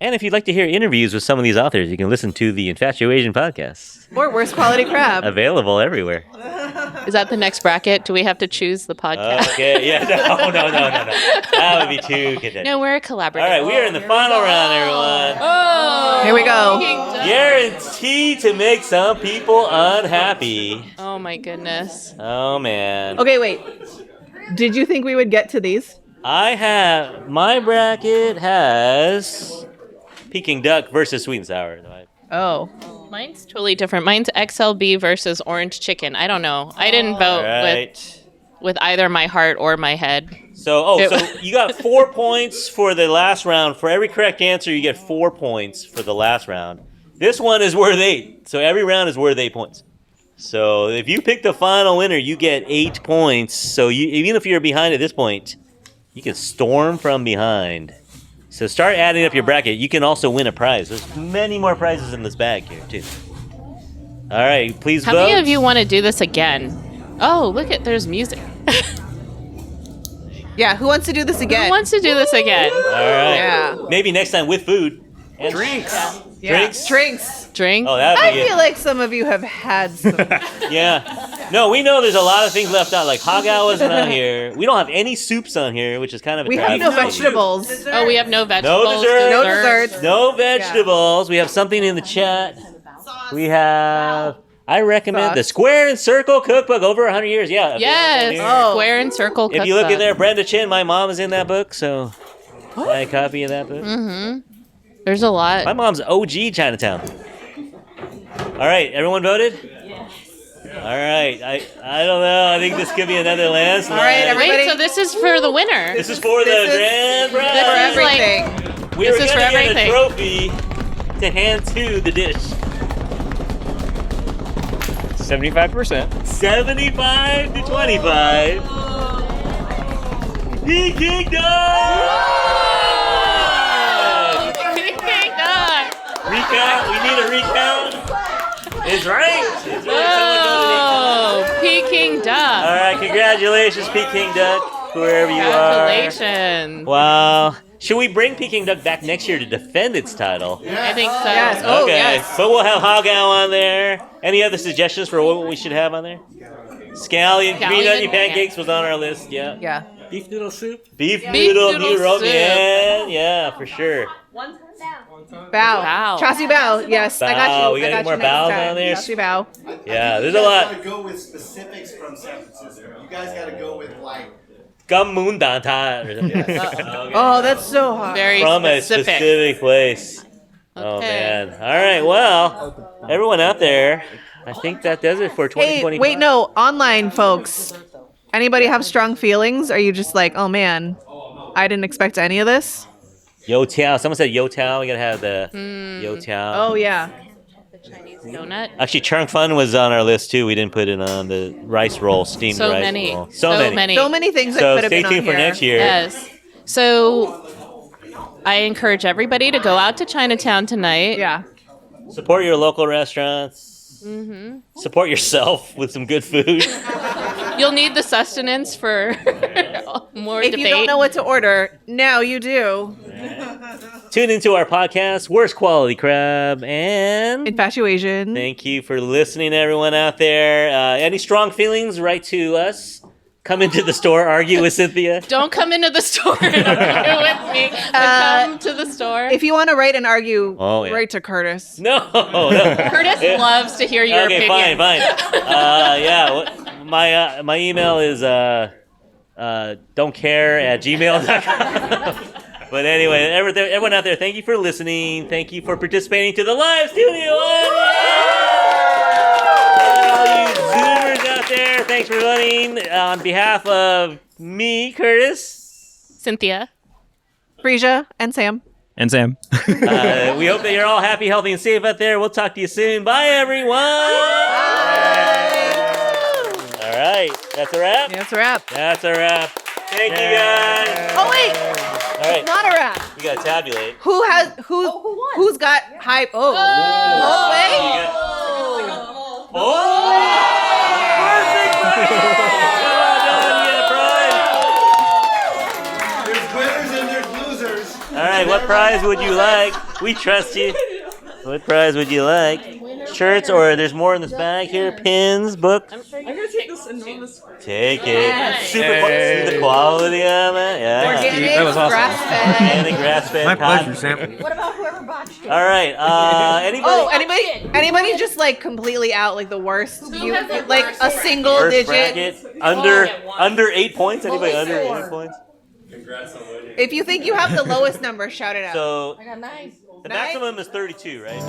[SPEAKER 1] And if you'd like to hear interviews with some of these authors, you can listen to the Infatuasian podcast.
[SPEAKER 2] Or Worst Quality Crab.
[SPEAKER 1] Available everywhere.
[SPEAKER 4] Is that the next bracket? Do we have to choose the podcast?
[SPEAKER 1] Okay, yeah, no. That would be too contentious.
[SPEAKER 4] No, we're a collaborative.
[SPEAKER 1] All right, we are in the final round, everyone.
[SPEAKER 4] Oh,
[SPEAKER 2] Here we go.
[SPEAKER 1] Guaranteed to make some people unhappy.
[SPEAKER 4] Oh my goodness.
[SPEAKER 1] Oh, man.
[SPEAKER 2] Okay, wait. Did you think we would get to these?
[SPEAKER 1] My bracket has Peking duck versus sweet and sour.
[SPEAKER 2] Oh.
[SPEAKER 4] Mine's totally different. Mine's XLB versus orange chicken. I don't know. I didn't vote with either my heart or my head.
[SPEAKER 1] So you got 4 points for the last round. For every correct answer, you get 4 points for the last round. This one is worth 8. So every round is worth 8 points. So if you pick the final winner, you get 8 points. So even if you're behind at this point, you can storm from behind. So start adding up your bracket. You can also win a prize. There's many more prizes in this bag here, too. All right, please vote.
[SPEAKER 4] How many of you want to do this again? Oh, there's music.
[SPEAKER 2] Yeah, who wants to do this again?
[SPEAKER 4] Who wants to do this again?
[SPEAKER 1] All right.
[SPEAKER 2] Yeah.
[SPEAKER 1] Maybe next time with food. And
[SPEAKER 5] Drinks.
[SPEAKER 2] Yeah.
[SPEAKER 1] Drinks.
[SPEAKER 4] Drink?
[SPEAKER 1] Oh, that would
[SPEAKER 2] I
[SPEAKER 1] be
[SPEAKER 2] feel like some of you have had some.
[SPEAKER 1] Yeah. No, we know there's a lot of things left out. Like Haga wasn't on here. We don't have any soups on here, which is kind of a
[SPEAKER 2] We have no
[SPEAKER 1] travesty.
[SPEAKER 2] vegetables.
[SPEAKER 4] Oh, we have no vegetables.
[SPEAKER 1] No dessert.
[SPEAKER 2] No desserts.
[SPEAKER 1] No vegetables. We have something in the chat. We have... I recommend the Square and Circle Cookbook, over 100 years. Yeah.
[SPEAKER 4] Yes.
[SPEAKER 2] Oh.
[SPEAKER 4] Square and circle
[SPEAKER 1] If you look in
[SPEAKER 4] cookbook.
[SPEAKER 1] there, Brenda Chin, my mom is in that book, so buy a copy of that book.
[SPEAKER 4] Mm-hmm. There's a lot.
[SPEAKER 1] My mom's OG Chinatown. All right, everyone voted? Yes. All right, I don't know. I think this could be another landslide.
[SPEAKER 2] All right, everybody.
[SPEAKER 4] Wait, so this is for the winner.
[SPEAKER 1] This is for the grand prize.
[SPEAKER 4] This is like-
[SPEAKER 2] Everything.
[SPEAKER 1] We were
[SPEAKER 4] this is
[SPEAKER 1] gonna
[SPEAKER 4] for
[SPEAKER 1] get
[SPEAKER 4] everything.
[SPEAKER 1] a trophy to hand to the dish.
[SPEAKER 3] 75%.
[SPEAKER 1] 75 to 25. Peking duck! Recount. We need a recount. It's right. It's right.
[SPEAKER 4] Oh, Peking duck.
[SPEAKER 1] All right, congratulations, Peking duck, wherever you are.
[SPEAKER 4] Congratulations.
[SPEAKER 1] Wow. Should we bring Peking duck back next year to defend its title?
[SPEAKER 4] I think so.
[SPEAKER 2] Yes. Oh,
[SPEAKER 1] Okay,
[SPEAKER 2] yes.
[SPEAKER 1] but we'll have Hagao on there. Any other suggestions for what we should have on there? Scallion, green
[SPEAKER 4] Scallion,
[SPEAKER 1] onion pancakes was on our list. Yeah.
[SPEAKER 2] Yeah.
[SPEAKER 5] Beef noodle soup.
[SPEAKER 1] Beef
[SPEAKER 4] Beef
[SPEAKER 1] noodle
[SPEAKER 4] noodle soup.
[SPEAKER 1] yeah, for sure.
[SPEAKER 2] Bow.
[SPEAKER 4] Bow.
[SPEAKER 2] Chassis bow. Yes, I got
[SPEAKER 1] Bow.
[SPEAKER 2] you.
[SPEAKER 1] We gotta
[SPEAKER 2] I
[SPEAKER 1] get more
[SPEAKER 2] you next
[SPEAKER 1] bows
[SPEAKER 2] time.
[SPEAKER 1] on there.
[SPEAKER 2] Chassis bow.
[SPEAKER 1] Yeah, there's a
[SPEAKER 5] You
[SPEAKER 1] lot.
[SPEAKER 5] guys gotta go with specifics from San Francisco. You guys gotta go with like.
[SPEAKER 1] Gamundantan or something. Okay.
[SPEAKER 2] Oh, that's so hot.
[SPEAKER 4] Very
[SPEAKER 1] From a
[SPEAKER 4] specific.
[SPEAKER 1] specific place. Oh
[SPEAKER 4] Okay.
[SPEAKER 1] man. All right. Well, everyone out there, I think that does it for
[SPEAKER 2] Hey,
[SPEAKER 1] 2020.
[SPEAKER 2] wait, no. Online folks. Anybody have strong feelings? Are you just like, oh man, I didn't expect any of this?
[SPEAKER 1] Yo Tao. Someone said Yo Tao. We gotta have the Yo Tao.
[SPEAKER 2] Oh yeah.
[SPEAKER 4] Chinese donut.
[SPEAKER 1] Actually, Chung Fun was on our list too. We didn't put it on the rice roll, steamed
[SPEAKER 4] So
[SPEAKER 1] rice
[SPEAKER 4] many.
[SPEAKER 1] roll.
[SPEAKER 4] So many.
[SPEAKER 2] So many things that
[SPEAKER 1] So
[SPEAKER 2] could have
[SPEAKER 1] stay
[SPEAKER 2] been
[SPEAKER 1] tuned
[SPEAKER 2] on
[SPEAKER 1] for
[SPEAKER 2] here.
[SPEAKER 1] next year.
[SPEAKER 4] Yes. So I encourage everybody to go out to Chinatown tonight.
[SPEAKER 2] Yeah.
[SPEAKER 1] Support your local restaurants.
[SPEAKER 4] Mm-hmm.
[SPEAKER 1] Support yourself with some good food.
[SPEAKER 4] You'll need the sustenance for more
[SPEAKER 2] If
[SPEAKER 4] debate.
[SPEAKER 2] you don't know what to order, now you do.
[SPEAKER 1] Tune into our podcast, Worst Quality Crab, and
[SPEAKER 2] Infatuasian.
[SPEAKER 1] thank you for listening, everyone out there. Any strong feelings, write to us. Come into the store, argue with Cynthia.
[SPEAKER 4] Don't come into the store and argue with me. But come to the store.
[SPEAKER 2] If you want to write and argue,
[SPEAKER 1] Oh, yeah.
[SPEAKER 2] write to Curtis.
[SPEAKER 1] No.
[SPEAKER 4] Curtis loves to hear your
[SPEAKER 1] Okay,
[SPEAKER 4] opinion.
[SPEAKER 1] fine. Yeah, my email is don'tcare@gmail.com. But anyway, everyone out there, thank you for listening. Thank you for participating to the live studio. All you Zoomers out there, thanks for running. On behalf of me, Curtis,
[SPEAKER 4] Cynthia.
[SPEAKER 2] Freesia and Sam.
[SPEAKER 3] And Sam.
[SPEAKER 1] we hope that you're all happy, healthy, and safe out there. We'll talk to you soon. Bye, everyone. All right, that's a wrap.
[SPEAKER 2] Yeah, that's a wrap.
[SPEAKER 1] That's a wrap. Thank you, guys.
[SPEAKER 2] Oh, wait.
[SPEAKER 1] All right.
[SPEAKER 2] Not a wrap.
[SPEAKER 1] You gotta tabulate.
[SPEAKER 2] Who's got hype? Oh.
[SPEAKER 1] Perfect, buddy!
[SPEAKER 5] There's winners and there's losers.
[SPEAKER 1] All right, what prize would you like? We trust you. What prize would you like? Shirts, or there's more in this bag here. Pins, books.
[SPEAKER 8] I'm gonna take this enormous.
[SPEAKER 1] Take it. See the quality of it? Yeah.
[SPEAKER 2] Organic,
[SPEAKER 3] That was awesome.
[SPEAKER 2] grass-fed.
[SPEAKER 1] Organic grass-fed
[SPEAKER 9] My
[SPEAKER 1] cotton.
[SPEAKER 9] pleasure, Sam.
[SPEAKER 8] What about whoever botched it?
[SPEAKER 1] All right.
[SPEAKER 2] Anybody just like completely out, like the worst?
[SPEAKER 7] Who has the
[SPEAKER 2] Like
[SPEAKER 7] worst
[SPEAKER 2] a single
[SPEAKER 1] First
[SPEAKER 2] digit.
[SPEAKER 1] bracket under 8 points. Anybody under 8 points?
[SPEAKER 2] If you think you have the lowest number, shout it out.
[SPEAKER 1] So
[SPEAKER 8] I got 9.
[SPEAKER 1] the maximum is 32, right?